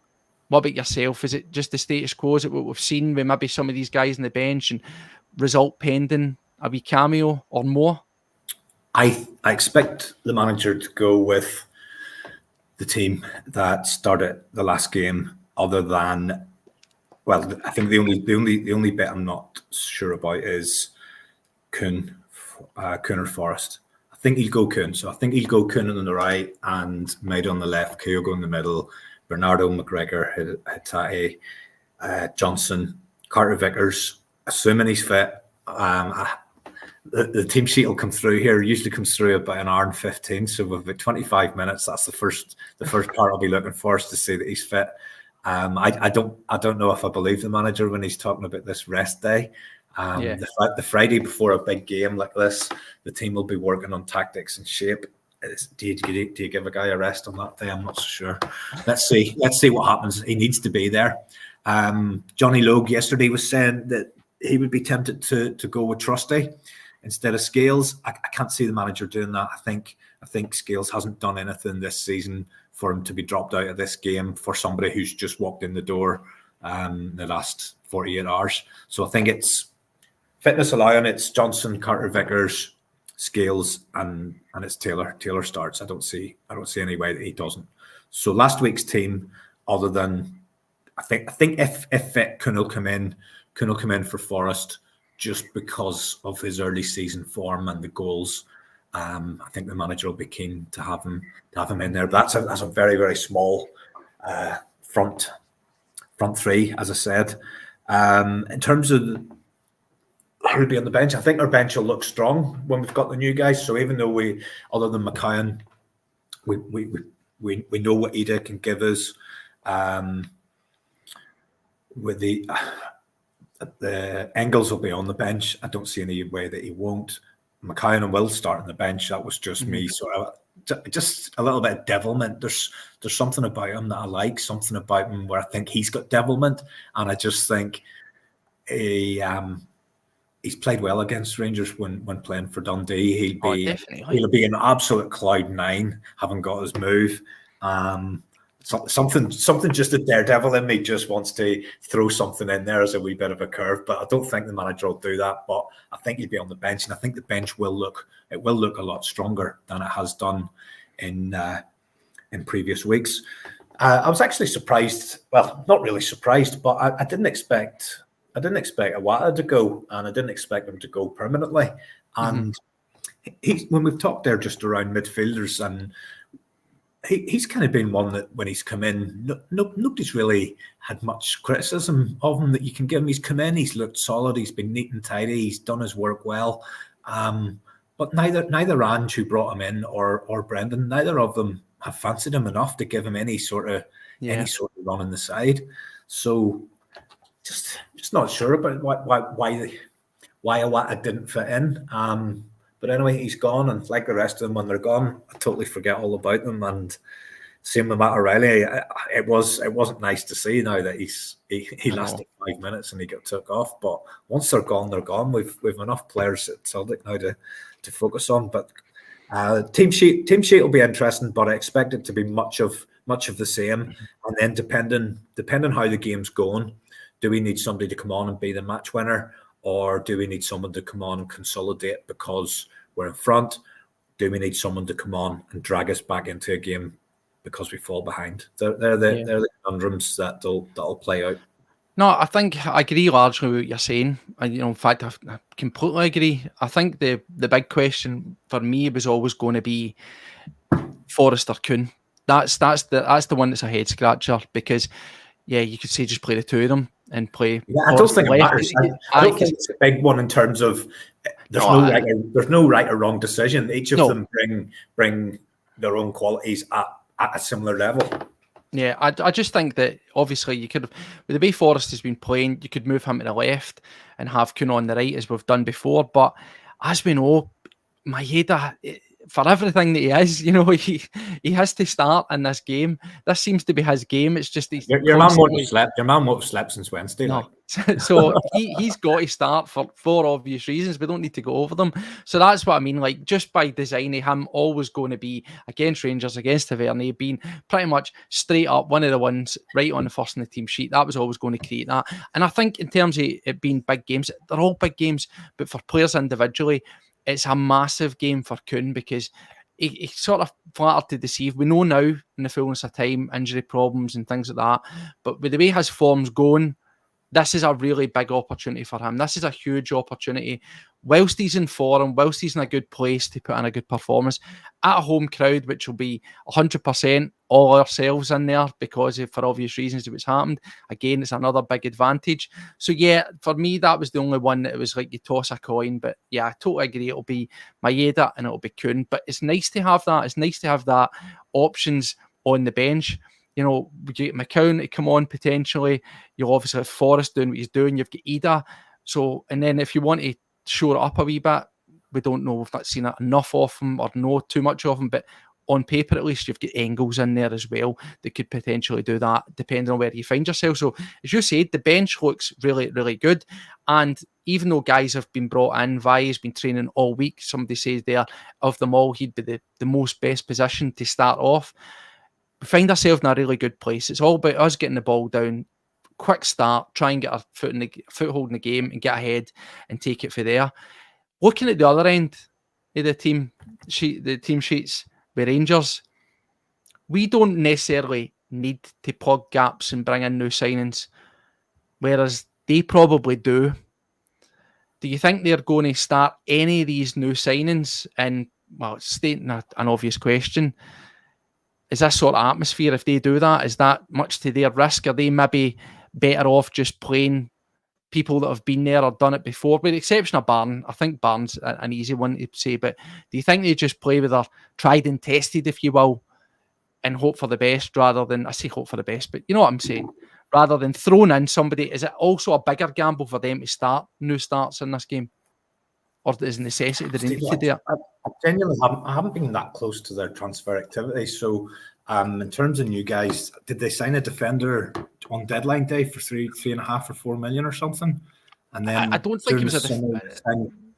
S2: What about yourself? Is it just the status quo? Is it what we've seen with maybe some of these guys on the bench and result pending a wee cameo or more?
S3: I expect the manager to go with the team that started the last game, other than, well, I think the only bit I'm not sure about is Kuhn or Forrest. I think he'll go Kuhn. So I think he'll go Kuhn on the right and Maida on the left, Kyogo in the middle, Bernardo, McGregor, Hatate, Johnson, Carter Vickers, assuming he's fit. The team sheet will come through here. It usually comes through about an hour and 15. So we've got 25 minutes. That's the first part I'll be looking for, is to see that he's fit. I don't know if I believe the manager when he's talking about this rest day. The Friday before a big game like this, the team will be working on tactics and shape. Do you give a guy a rest on that day? I'm not so sure. Let's see what happens. He needs to be there. Johnny Logue yesterday was saying that he would be tempted to go with Trusty instead of Scales. I can't see the manager doing that. I think Scales hasn't done anything this season for him to be dropped out of this game for somebody who's just walked in the door the last 48 hours. So I think it's fitness allowing. It's Johnson, Carter Vickers, Scales, and it's Taylor. Taylor starts. I don't see any way that he doesn't. So last week's team, other than I think if fit, Kuhn will come in for Forest just because of his early season form and the goals. I think the manager will be keen to have him in there. But that's a very, very small front three, as I said. In terms of who'll be on the bench, I think our bench will look strong when we've got the new guys. So even though other than McKeown, we know what Ida can give us. With the Engels will be on the bench. I don't see any way that he won't. McKeown will start on the bench. That was just me. So just a little bit of devilment. There's something about him that I like. Something about him where I think he's got devilment, and I just think he's played well against Rangers when playing for Dundee. He'll be an absolute cloud nine, having got his move. Something just a daredevil in me just wants to throw something in there as a wee bit of a curve, but I don't think the manager will do that. But I think he'd be on the bench, and I think the bench will look a lot stronger than it has done in previous weeks. I was actually surprised. Well, not really surprised, but I didn't expect Iwata to go, and I didn't expect him to go permanently. And when we've talked there just around midfielders, and he's kind of been one that when he's come in, nobody's really had much criticism of him that you can give him. He's come in, he's looked solid, he's been neat and tidy, he's done his work well. But neither Ange, who brought him in, or Brendan, neither of them have fancied him enough to give him any sort of run on the side. So just not sure about why Iwata didn't fit in. But anyway, he's gone, and like the rest of them, when they're gone, I totally forget all about them. And same with Matt O'Reilly. It wasn't nice to see now that he lasted 5 minutes and he got took off. But once they're gone, they're gone. We've enough players at Celtic now to focus on. But team sheet will be interesting, but I expect it to be much of the same. And then depending how the game's going, do we need somebody to come on and be the match winner? Or do we need someone to come on and consolidate because we're in front? Do we need someone to come on and drag us back into a game because we fall behind? They're the conundrums that'll play out.
S2: No, I think I agree largely with what you're saying. In fact, I completely agree. I think the big question for me was always going to be Forrest or Kuhn. That's the one that's a head scratcher, because you could say just play the two of them and play.
S3: Yeah, I don't think it matters. I don't think it's a big one in terms of there's no right or wrong decision. Each of them bring their own qualities at a similar level.
S2: Yeah, I just think that obviously you could, with the way Forrest has been playing, you could move him to the left and have Kuhn on the right as we've done before. But as we know, Maeda, for everything that he is, he has to start in this game. This seems to be his game. It's just
S3: your man won't have slept. Your man won't have slept since Wednesday.
S2: No. So he's got to start for obvious reasons. We don't need to go over them. So that's what I mean. Like, just by design of him always going to be against Rangers, against Tavernier, being pretty much straight up one of the ones right on the first in the team sheet. That was always going to create that. And I think in terms of it being big games, they're all big games, but for players individually, it's a massive game for Kuhn, because he sort of flattered to deceive. We know now, in the fullness of time, injury problems and things like that. But with the way his form's going, this is a really big opportunity for him. This is a huge opportunity. Whilst he's in form, whilst he's in a good place to put in a good performance, at a home crowd, which will be 100% all ourselves in there because for obvious reasons of what's happened. Again, it's another big advantage. So yeah, for me, that was the only one that it was like you toss a coin. But yeah, I totally agree. It'll be Maeda and it'll be Kuhn. But it's nice to have that. It's nice to have that options on the bench. You know, you get McCown to come on potentially. You'll obviously have Forrest doing what he's doing. You've got Ida. So, and then if you want to shore it up a wee bit, we don't know. We've not seen it enough of him or know too much of him. But on paper, at least, you've got Engels in there as well that could potentially do that, depending on where you find yourself. So, as you said, the bench looks really, really good. And even though guys have been brought in, Vi's been training all week. Somebody says there, of them all, he'd be the most best position to start off. We find ourselves in a really good place. It's all about us getting the ball down, quick start, try and get our foothold in the game and get ahead and take it for there. Looking at the other end of the team sheets with Rangers, we don't necessarily need to plug gaps and bring in new signings, whereas they probably do. Do you think they're going to start any of these new signings? And, well, it's stating an obvious question. Is this sort of atmosphere, if they do that, is that much to their risk? Are they maybe better off just playing people that have been there or done it before? With the exception of Barn, I think Barn's an easy one to say, but do you think they just play with their tried and tested, if you will, and hope for the best rather than, I say hope for the best, but you know what I'm saying, rather than throwing in somebody? Is it also a bigger gamble for them to start new starts in this game? Or is it necessity that they need to do it?
S3: I genuinely haven't been that close to their transfer activity. So, in terms of new guys, did they sign a defender on deadline day for 3.5 or 4 million or something? And then
S2: I don't think it was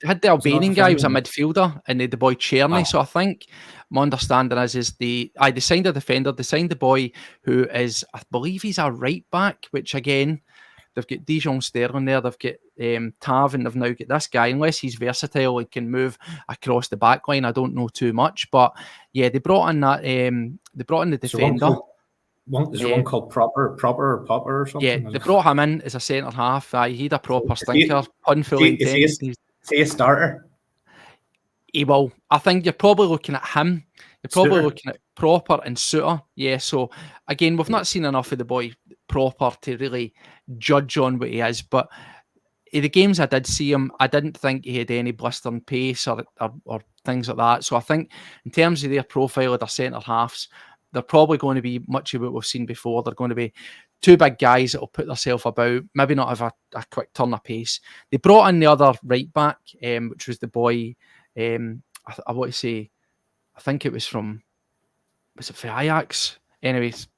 S2: had the
S3: it
S2: Albanian guy, was a midfielder, and they had the boy Cherny. So I think my understanding is they signed a defender. They signed the boy who is, I believe he's a right back, which again, they've got Dijon Sterling there. They've got Tav, and they've now got this guy. Unless he's versatile and can move across the back line, I don't know too much. But yeah, they brought in that. They brought in the defender.
S3: Is there one called Popper or something?
S2: Yeah, they brought him in as a centre half. He had a proper stinker, pun fully intended.
S3: Is he a starter?
S2: He will. I think you're probably looking at him. You're probably looking at Proper and Suter. Yeah, so again, we've not seen enough of the boy Proper to really judge on what he is. But in the games I did see him, I didn't think he had any blistering pace or things like that. So I think in terms of their profile of their centre halves, they're probably going to be much of what we've seen before. They're going to be two big guys that will put themselves about, maybe not have a quick turn of pace. They brought in the other right back, which was the boy, I want to say, I think it was from, was it for Ajax? Anyways,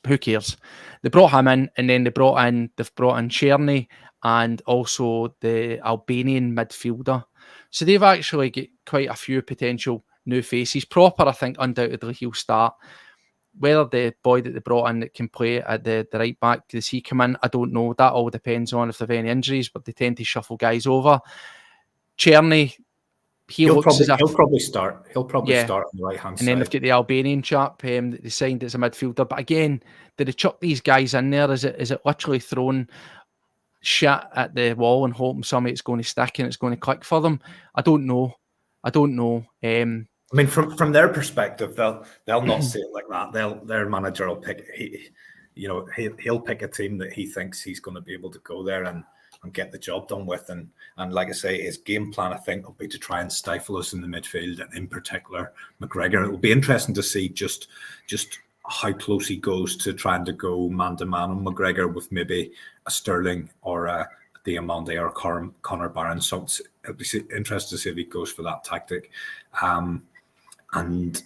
S2: who cares? They brought him in, and then they've brought in Cherny and also the Albanian midfielder. So they've actually got quite a few potential new faces. Proper, I think, undoubtedly he'll start. Whether the boy that they brought in that can play at the right back, does he come in? I don't know. That all depends on if they have any injuries, but they tend to shuffle guys over. Cherny, he'll
S3: probably start. He'll probably start on the right hand side.
S2: And then they've got the Albanian chap that they signed as a midfielder. But again, did they chuck these guys in there? Is it literally throwing shit at the wall and hoping somebody's going to stick and it's going to click for them? I don't know. I
S3: mean, from their perspective, they'll not see it like that. Their manager will pick. He'll pick a team that he thinks he's going to be able to go there and get the job done with. And like I say, his game plan, I think, will be to try and stifle us in the midfield, and in particular McGregor. It will be interesting to see just how close he goes to trying to go man to man on McGregor with maybe a Sterling or a Diamande or Connor Barron. So it'll be interesting to see if he goes for that tactic. And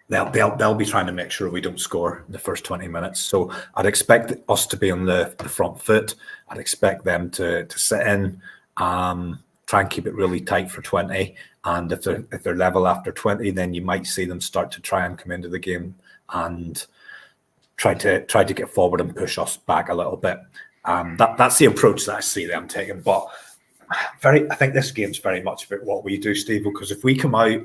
S3: they'll be trying to make sure we don't score in the first 20 minutes. So I'd expect us to be on the front foot. I'd expect them to sit in, try and keep it really tight for 20. And if they're level after 20, then you might see them start to try and come into the game and try to get forward and push us back a little bit. That's the approach that I see them taking. But I think this game's very much about what we do, Steve, because if we come out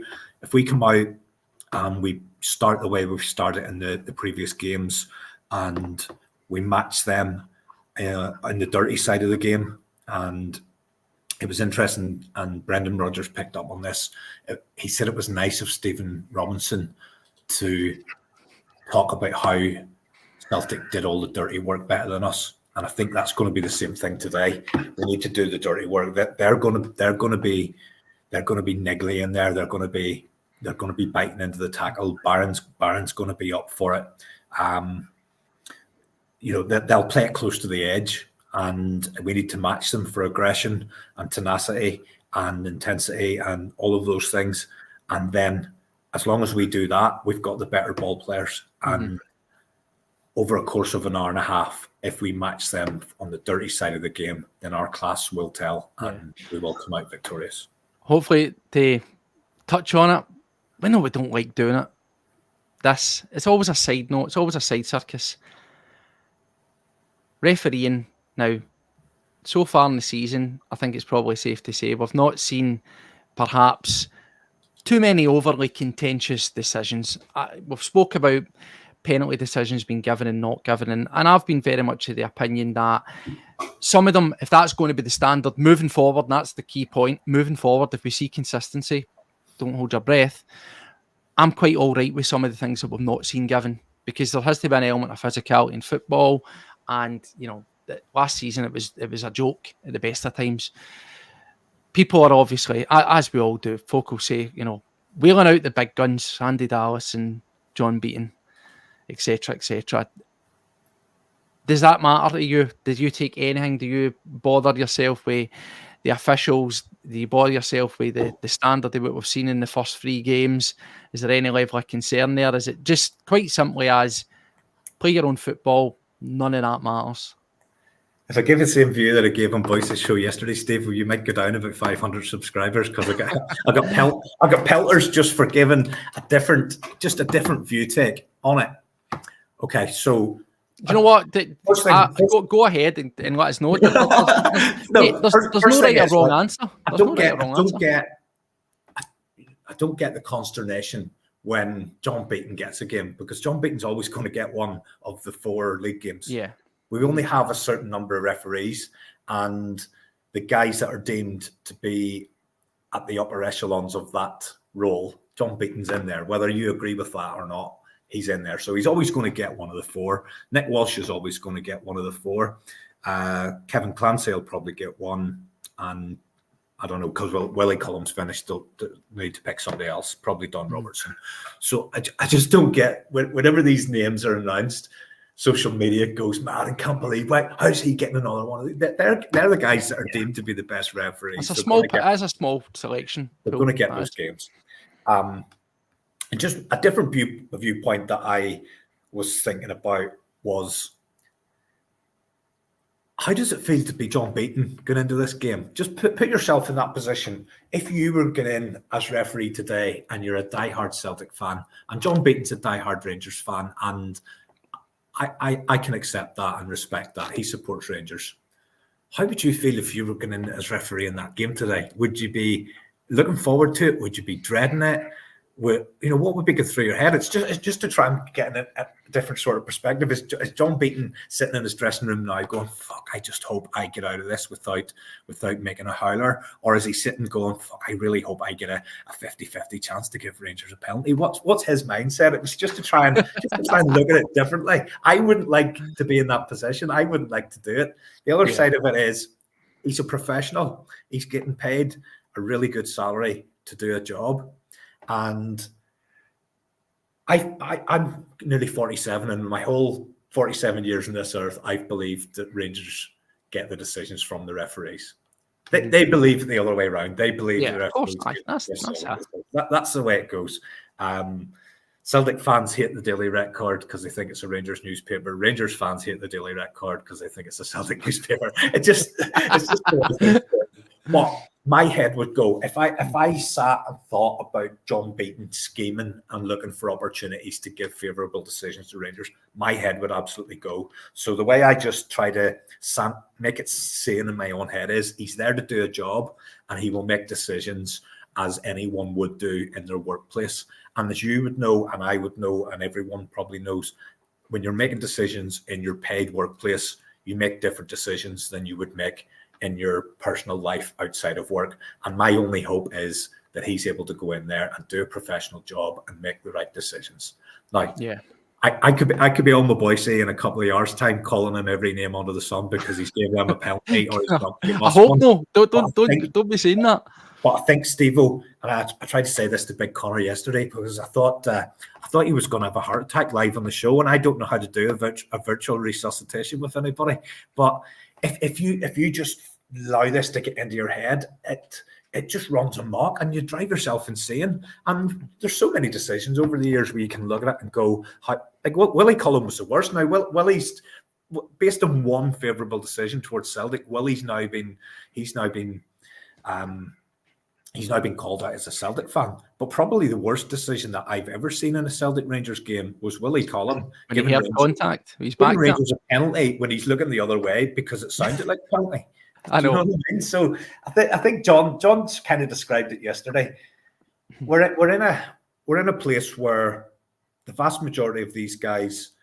S3: and we start the way we've started in the previous games and we match them on the dirty side of the game, and it was interesting. And Brendan Rodgers picked up on this. He said it was nice of Stephen Robinson to talk about how Celtic did all the dirty work better than us, and I think that's going to be the same thing today. We need to do the dirty work. That they're going to be niggly in there. They're going to be biting into the tackle. Barron's going to be up for it. They'll play it close to the edge, and we need to match them for aggression and tenacity and intensity and all of those things. And then, as long as we do that, we've got the better ball players. And over a course of an hour and a half, if we match them on the dirty side of the game, then our class will tell, and we will come out victorious.
S2: Hopefully, to touch on it, we know we don't like doing it. It's always a side note. It's always a side circus. Refereeing now, so far in the season, I think it's probably safe to say we've not seen perhaps too many overly contentious decisions. We've spoke about penalty decisions being given and not given, and I've been very much of the opinion that some of them, if that's going to be the standard moving forward, and that's the key point, moving forward, if we see consistency, don't hold your breath, I'm quite all right with some of the things that we've not seen given, because there has to be an element of physicality in football. And last season it was a joke at the best of times. People are obviously, as we all do, folk will say, wheeling out the big guns, Andy Dallas and John Beaton, etc., etc. Does that matter to you? Did you take anything? Do you bother yourself with the officials? Do you bother yourself with the standard of what we've seen in the first 3 games? Is there any level of concern there? Is it just quite simply as play your own football? None of that matters.
S3: If I give you the same view that I gave on Bhoys' show yesterday, Steve, well, you might go down about 500 subscribers, because I got pelters just for giving a different view take on it. Okay, so
S2: you know what? Go ahead and let us know. There's no right or wrong answer.
S3: I don't get the consternation when John Beaton gets a game, because John Beaton's always going to get one of the 4 league games.
S2: Yeah.
S3: We only have a certain number of referees, and the guys that are deemed to be at the upper echelons of that role, John Beaton's in there. Whether you agree with that or not, he's in there. So he's always going to get one of the 4. Nick Walsh is always going to get one of the 4. Kevin Clancy will probably get one, and I don't know, because Willie Cullum's finished, they'll need to pick somebody else, probably Don Robertson. So I just don't get, whenever these names are announced, social media goes mad and can't believe, how's he getting another one? They're the guys that are deemed to be the best referees.
S2: It's a small selection.
S3: They're going to get those games. And just a different viewpoint that I was thinking about was, how does it feel to be John Beaton going into this game? Just put yourself in that position. If you were going in as referee today and you're a diehard Celtic fan, and John Beaton's a diehard Rangers fan, and I can accept that and respect that. He supports Rangers. How would you feel if you were going in as referee in that game today? Would you be looking forward to it? Would you be dreading it? What would be going through your head? It's just to try and get a different sort of perspective. Is John Beaton sitting in his dressing room now going, fuck, I just hope I get out of this without making a howler? Or is he sitting going, fuck, I really hope I get a 50-50 chance to give Rangers a penalty? What's his mindset? It was just to try and look at it differently. I wouldn't like to be in that position. I wouldn't like to do it. The other side of it is, he's a professional. He's getting paid a really good salary to do a job. And I'm nearly 47, and my whole 47 years on this earth, I've believed that Rangers get the decisions from the referees. They believe the other way around. They believe the referees. That's the way it goes. Celtic fans hate the Daily Record because they think it's a Rangers newspaper. Rangers fans hate the Daily Record because they think it's a Celtic newspaper. It's just what my head would go if I sat and thought about John Beaton scheming and looking for opportunities to give favourable decisions to Rangers. My head would absolutely go. So the way I just try to make it sane in my own head is, he's there to do a job, and he will make decisions as anyone would do in their workplace. And as you would know, and I would know, and everyone probably knows, when you're making decisions in your paid workplace, you make different decisions than you would make in your personal life outside of work. And my only hope is that he's able to go in there and do a professional job and make the right decisions. Now,
S2: Yeah.
S3: I could be on my Boise in a couple of hours' time calling him every name under the sun because he's given them a penalty or he's not given
S2: I
S3: us
S2: hope
S3: one.
S2: no.
S3: But
S2: Don't be saying that.
S3: But I think Steve-O, and I tried to say this to Big Connor yesterday because I thought he was going to have a heart attack live on the show, and I don't know how to do a virtual resuscitation with anybody. But if you just allow this to get into your head, it just runs amok and you drive yourself insane. And there's so many decisions over the years where you can look at it and go, Willie Cullen was the worst. Now, Willie's based on one favourable decision towards Celtic. Willie's now been called out as a Celtic fan, but probably the worst decision that I've ever seen in a Celtic Rangers game was Willie Cullen
S2: When he had contact, he's back.
S3: Rangers a penalty when he's looking the other way because it sounded like a penalty.
S2: I know.
S3: Do you know what I mean? So I think John's kind of described it yesterday. We're in a place where the vast majority of these guys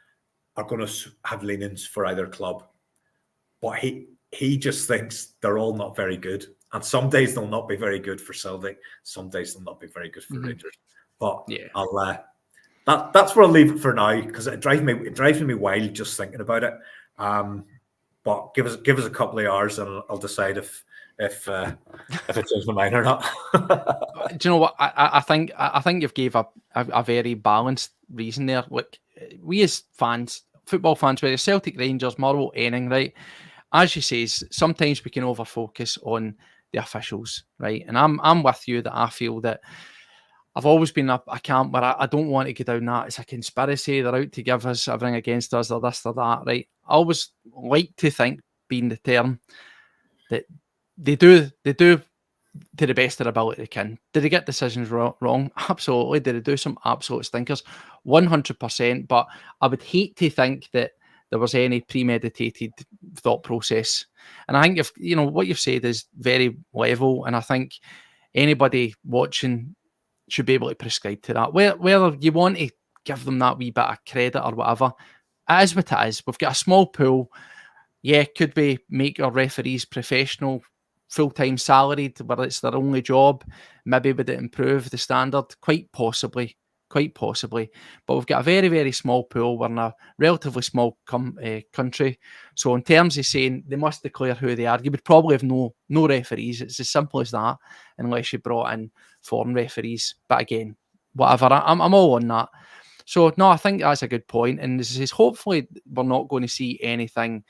S3: are going to have leanings for either club, but he just thinks they're all not very good. And some days they'll not be very good for Celtic. Some days they'll not be very good for Rangers. But yeah, that's where I'll leave it for now because it drives me wild just thinking about it. But give us a couple of hours and I'll decide if it changes my mind or not.
S2: Do you know what? I think you've gave a very balanced reason there. Look, we as fans, football fans, whether Celtic, Rangers, Motherwell, anything, right? As you say, sometimes we can over focus on the officials, right? And I'm with you that I feel that I've always been a camp where I don't want to go down that. It's a conspiracy. They're out to give us everything against us. They're this, they're that, right? I always like to think, being the term, that they do to the best of their ability they can. Did they get decisions wrong? Absolutely. Did they do some absolute stinkers? 100%. But I would hate to think that there was any premeditated thought process. And I think what you've said is very level, and I think anybody watching should be able to prescribe to that. Whether you want to give them that wee bit of credit or whatever, it is what it is. We've got a small pool. Yeah, could we make our referees professional, full-time salaried, where it's their only job? Maybe would it improve the standard? Quite possibly. But we've got a very, very small pool. We're in a relatively small country. So in terms of saying they must declare who they are, you would probably have no referees. It's as simple as that, unless you brought in foreign referees. But again, whatever, I'm all on that. So no, I think that's a good point. And this is hopefully we're not going to see anything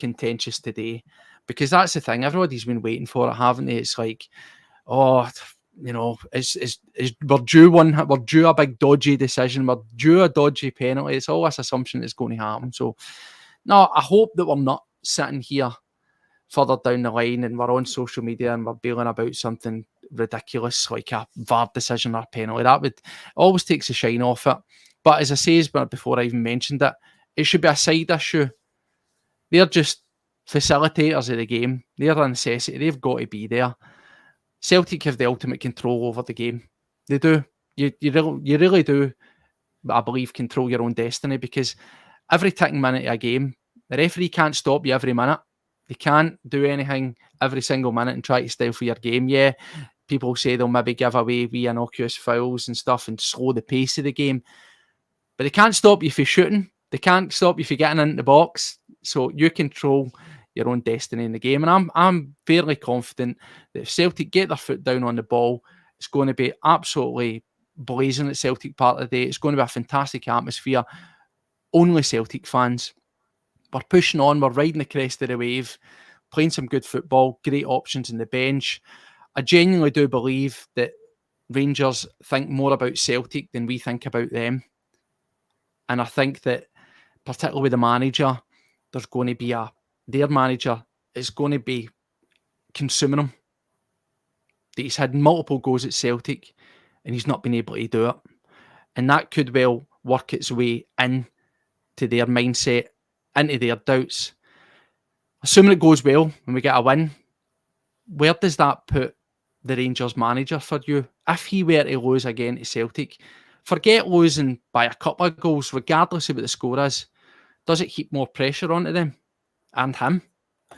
S2: contentious today, because that's the thing. Everybody's been waiting for it, haven't they? It's like, is we're due a big dodgy decision, we're due a dodgy penalty. It's all this assumption it's going to happen. So no, I hope that we're not sitting here further down the line and we're on social media and we're bailing about something ridiculous like a VAR decision or a penalty. That would always takes the shine off it. But as I say, before I even mentioned it, it should be a side issue. They're just facilitators of the game. They're a necessity. They've got to be there. Celtic have the ultimate control over the game. They do. You really do, I believe, control your own destiny, because every ticking minute of a game, the referee can't stop you every minute. They can't do anything every single minute and try to stifle your game. Yeah, people say they'll maybe give away wee innocuous fouls and stuff and slow the pace of the game. But they can't stop you from shooting. They can't stop you from getting into the box. So you control your own destiny in the game. And I'm fairly confident that if Celtic get their foot down on the ball, it's going to be absolutely blazing at Celtic Park today. It's going to be a fantastic atmosphere. Only Celtic fans. We're pushing on. We're riding the crest of the wave, playing some good football, great options in the bench. I genuinely do believe that Rangers think more about Celtic than we think about them. And I think that, particularly with the manager, there's going to be their manager is going to be consuming him. That he's had multiple goes at Celtic and he's not been able to do it. And that could well work its way in to their mindset, into their doubts. Assuming it goes well and we get a win, where does that put the Rangers manager for you? If he were to lose again to Celtic, forget losing by a couple of goals, regardless of what the score is, does it heap more pressure onto them? and him.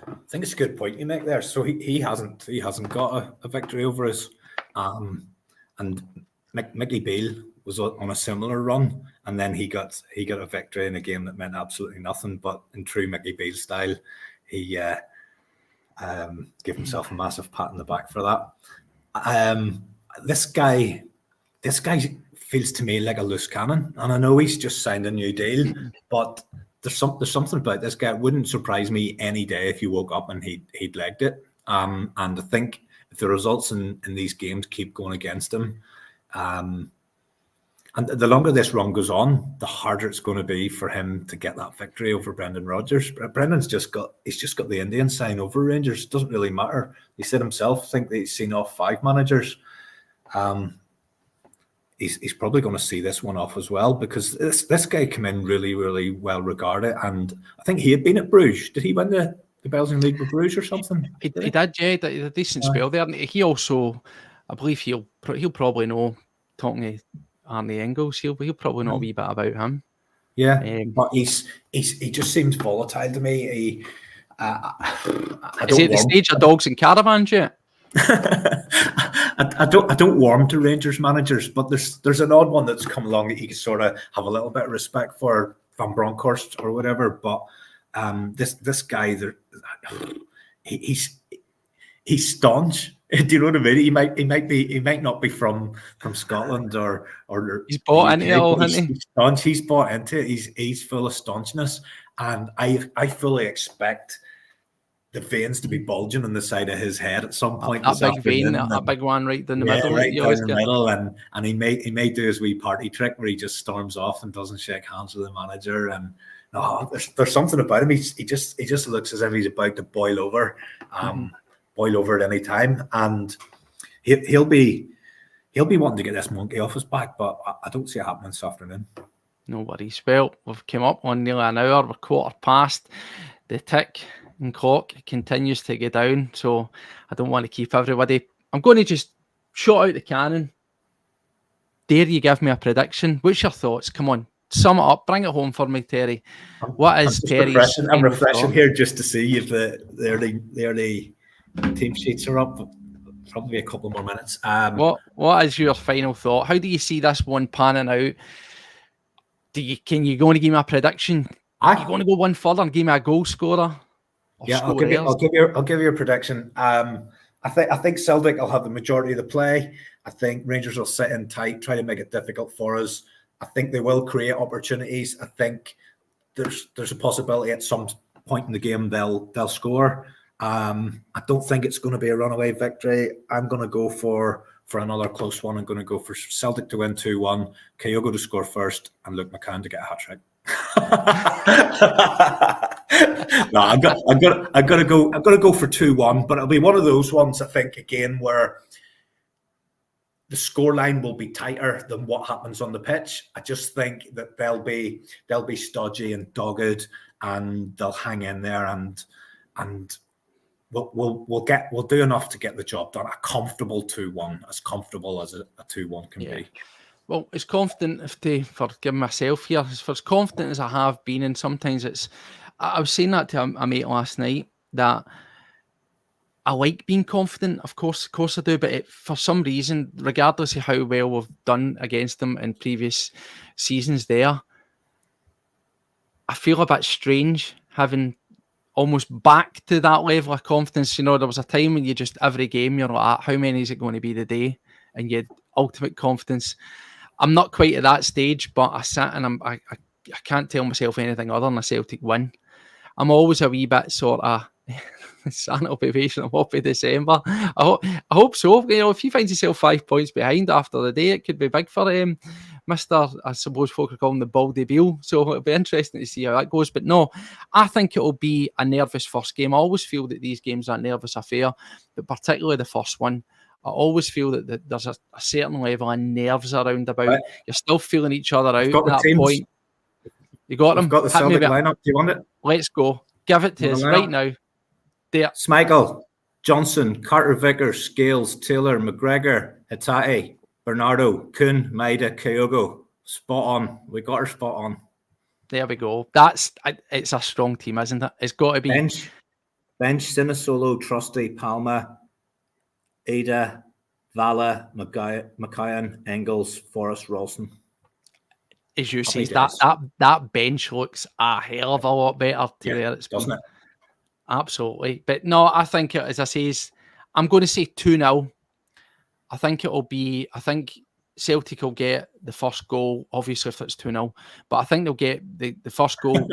S3: I think it's a good point you make there. So he hasn't got a victory over us, and Mickey Beale was on a similar run, and then he got a victory in a game that meant absolutely nothing. But in true Mickey Beale style, he gave himself a massive pat on the back for that. This guy feels to me like a loose cannon, and I know he's just signed a new deal, but there's something about this guy. It wouldn't surprise me any day if you woke up and he'd legged it. And I think if the results in these games keep going against him, and the longer this run goes on, the harder it's going to be for him to get that victory over Brendan Rodgers. Brendan's just got the Indian sign over Rangers. It doesn't really matter. He said himself, I think that he's seen off 5 managers. He's probably going to see this one off as well, because this guy came in really, really well regarded, and I think he had been at Bruges. Did he win the Belgian League with Bruges or something?
S2: He did, yeah. He did a decent spell there. He also, I believe he'll probably know, talking to Arnie Engels, he'll probably know a wee bit about him.
S3: Yeah, but he just seems volatile to me.
S2: Is he at the stage of dogs and caravans yet?
S3: I don't warm to Rangers managers, but there's an odd one that's come along that you can sort of have a little bit of respect for, Van Bronckhorst or whatever. But this guy, he's staunch. Do you know what I mean? He might not be from Scotland or
S2: he's bought into it all, hasn't he?
S3: He's staunch. He's bought into it. He's full of staunchness, and I fully expect the veins to be bulging on the side of his head at some point.
S2: That big vein, a big one right down the middle.
S3: Right down the middle, and he may do his wee party trick where he just storms off and doesn't shake hands with the manager. And there's something about him. He just looks as if he's about to boil over at any time, and he'll be wanting to get this monkey off his back, but I don't see it happening this afternoon.
S2: No worries. Well, we've come up on nearly an hour. We're quarter past. The tick and clock continues to go down, so I don't want to keep everybody. I'm going to just shot out the cannon. Dare you give me a prediction? What's your thoughts? Come on, sum it up. Bring it home for me, Terry. What is Terry's?
S3: I'm refreshing here just to see if the early team sheets are up. Probably a couple more minutes.
S2: What is your final thought? How do you see this one panning out? Can you go and give me a prediction? Are you going to go one further and give me a goal scorer?
S3: Yeah, I'll give you a prediction. I think Celtic will have the majority of the play. I think Rangers will sit in tight, try to make it difficult for us. I think they will create opportunities. I think there's a possibility at some point in the game they'll score. I don't think it's going to be a runaway victory. I'm going to go for another close one. I'm going to go for Celtic to win 2-1, Kyogo to score first, and Luke McCann to get a hat trick. No, I'm gonna go for 2-1, but it'll be one of those ones, I think, again, where the scoreline will be tighter than what happens on the pitch. I just think that they'll be stodgy and dogged, and they'll hang in there, and we'll do enough to get the job done. A comfortable 2-1, as comfortable as a 2-1 can be.
S2: Well, as confident, forgive myself here, as confident as I have been, and sometimes I was saying that to a mate last night, that I like being confident. Of course I do, but for some reason, regardless of how well we've done against them in previous seasons there, I feel a bit strange having almost back to that level of confidence. You know, there was a time when you just, every game, you're like, how many is it going to be today? And you had ultimate confidence. I'm not quite at that stage, but I sat and I can't tell myself anything other than a Celtic win. I'm always a wee bit sort of anticipation of what be December. I hope so. You know, if he finds himself 5 points behind after the day, it could be big for Mr. I suppose folk are calling him the Baldy Beale. So it'll be interesting to see how that goes. But no, I think it'll be a nervous first game. I always feel that these games are a nervous affair, but particularly the first one. I always feel that there's a certain level of nerves around about. Right. You're still feeling each other out at that teams. Point. You got them?
S3: I've got the Celtic lineup. Do you want it?
S2: Let's go. Give it to us right now. There.
S3: Schmeichel, Johnson, Carter-Vickers, Scales, Taylor, McGregor, Hatate, Bernardo, Kuhn, Maida, Kyogo. Spot on. We got her spot on.
S2: There we go. It's a strong team, isn't it? It's got to be.
S3: Bench, Sinisolo, Trusty, Palma, Ada, Vala, McKayan, Engels, Forrest, Rawson.
S2: As you
S3: Happy
S2: say,
S3: days.
S2: that bench looks a hell of a lot better to where it's
S3: doesn't
S2: been.
S3: it?
S2: Absolutely. But no, I think, as I say, I'm going to say 2-0. I think Celtic will get the first goal, obviously if it's 2-0, but I think they'll get the first goal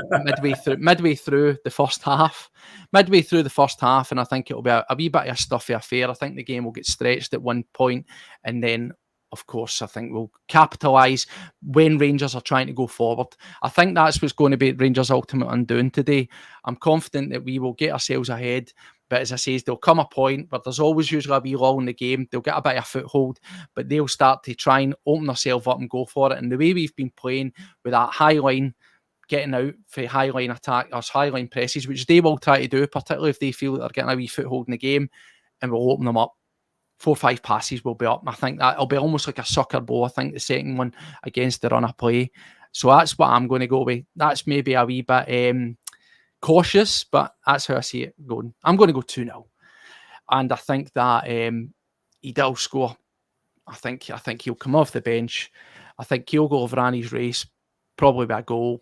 S2: midway through the first half. Midway through the first half, and I think it'll be a wee bit of a stuffy affair. I think the game will get stretched at one point, and then, of course, I think we'll capitalise when Rangers are trying to go forward. I think that's what's going to be Rangers' ultimate undoing today. I'm confident that we will get ourselves ahead. But as I say, there'll come a point where there's always usually a wee lull in the game. They'll get a bit of foothold, but they'll start to try and open themselves up and go for it. And the way we've been playing with that high line, getting out for high line attack, or high line presses, which they will try to do, particularly if they feel that they're getting a wee foothold in the game, and we'll open them up. 4 or 5 passes will be up. I think that'll be almost like a soccer ball. I think the second one against the run of play. So that's what I'm going to go with. That's maybe a wee bit cautious, but that's how I see it going. I'm going to go 2-0, and I think that he'll score. I think he'll come off the bench. I think he'll go over Annie's race, probably by a goal,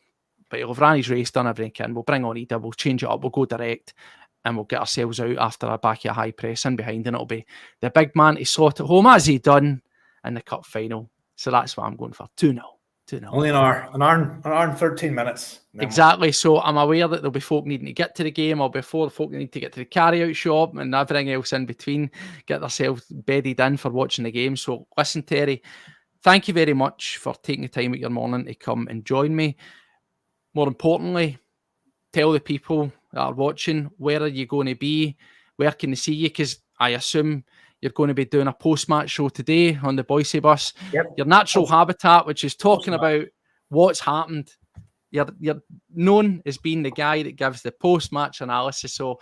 S2: but he'll over Annie's race, done everything he can. We'll bring on Ida, we'll change it up, we'll go direct, and we'll get ourselves out after a back of a high press in behind, and it'll be the big man to slot at home as he done in the cup final. So that's what I'm going for. 2-0.
S3: Only an hour and 13 minutes.
S2: Exactly. So I'm aware that there'll be folk needing to get to the game, or before the folk need to get to the carry-out shop and everything else in between, get themselves bedded in for watching the game. So listen, Terry, thank you very much for taking the time out your morning to come and join me. More importantly, tell the people that are watching, where are you going to be? Where can they see you? Because I assume you're going to be doing a post-match show today on the Bhoys bus.
S3: Yep.
S2: Your natural habitat, which is talking about what's happened. You're known as being the guy that gives the post-match analysis. So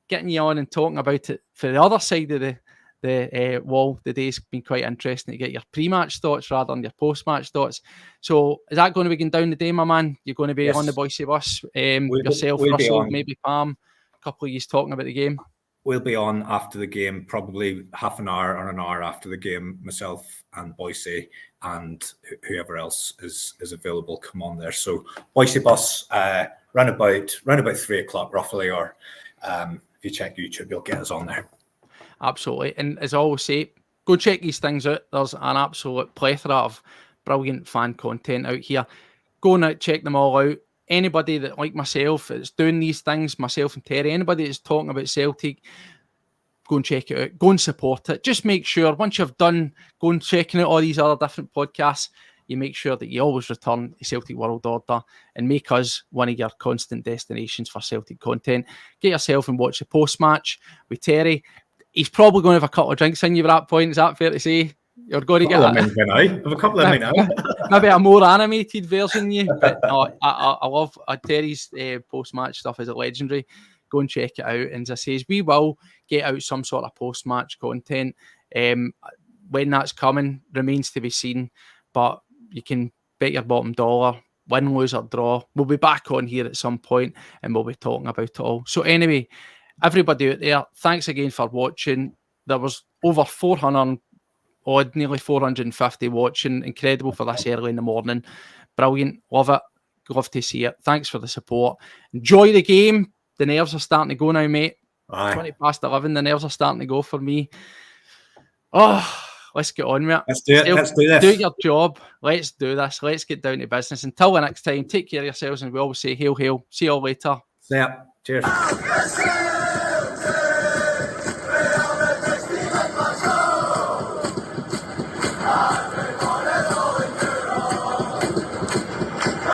S2: getting you on and talking about it for the other side of the wall today's been quite interesting to get your pre-match thoughts rather than your post-match thoughts. So is that going to be going down today, my man? You're going to be on the Bhoys bus, yourself, Russell, maybe Pam, a couple of you talking about the game.
S3: We'll be on after the game, probably half an hour or an hour after the game. Myself and Boise and whoever else is available come on there. So Boise bus, round about 3 o'clock roughly, or if you check YouTube, you'll get us on there.
S2: Absolutely. And as I always say, go check these things out. There's an absolute plethora of brilliant fan content out here. Go and check them all out. Anybody that, like myself, is doing these things, myself and Terry, anybody that's talking about Celtic, go and check it out. Go and support it. Just make sure, once you've done, go and checking out all these other different podcasts, you make sure that you always return to Celtic World Order and make us one of your constant destinations for Celtic content. Get yourself and watch the post-match with Terry. He's probably going to have a couple of drinks in you at that point. Is that fair to say? You're going to get
S3: a couple of minutes.
S2: Maybe a more animated version of you. But no, I love Terry's post-match stuff. Is legendary. Go and check it out. And as I say, we will get out some sort of post-match content. When that's coming remains to be seen. But you can bet your bottom dollar, win, lose or draw, we'll be back on here at some point and we'll be talking about it all. So anyway, everybody out there, thanks again for watching. There was over 400 odd, nearly 450 watching. Incredible for this early in the morning. Brilliant. Love it. Love to see it. Thanks for the support. Enjoy the game. The nerves are starting to go now, mate.
S3: Aye.
S2: 20 past 11, the nerves are starting to go for me. Oh, let's get on with it.
S3: Let's do it. Let's do this.
S2: Do your job. Let's do this. Let's get down to business. Until the next time, take care of yourselves, and we always say hail, hail. See you all later.
S3: Yeah. Cheers.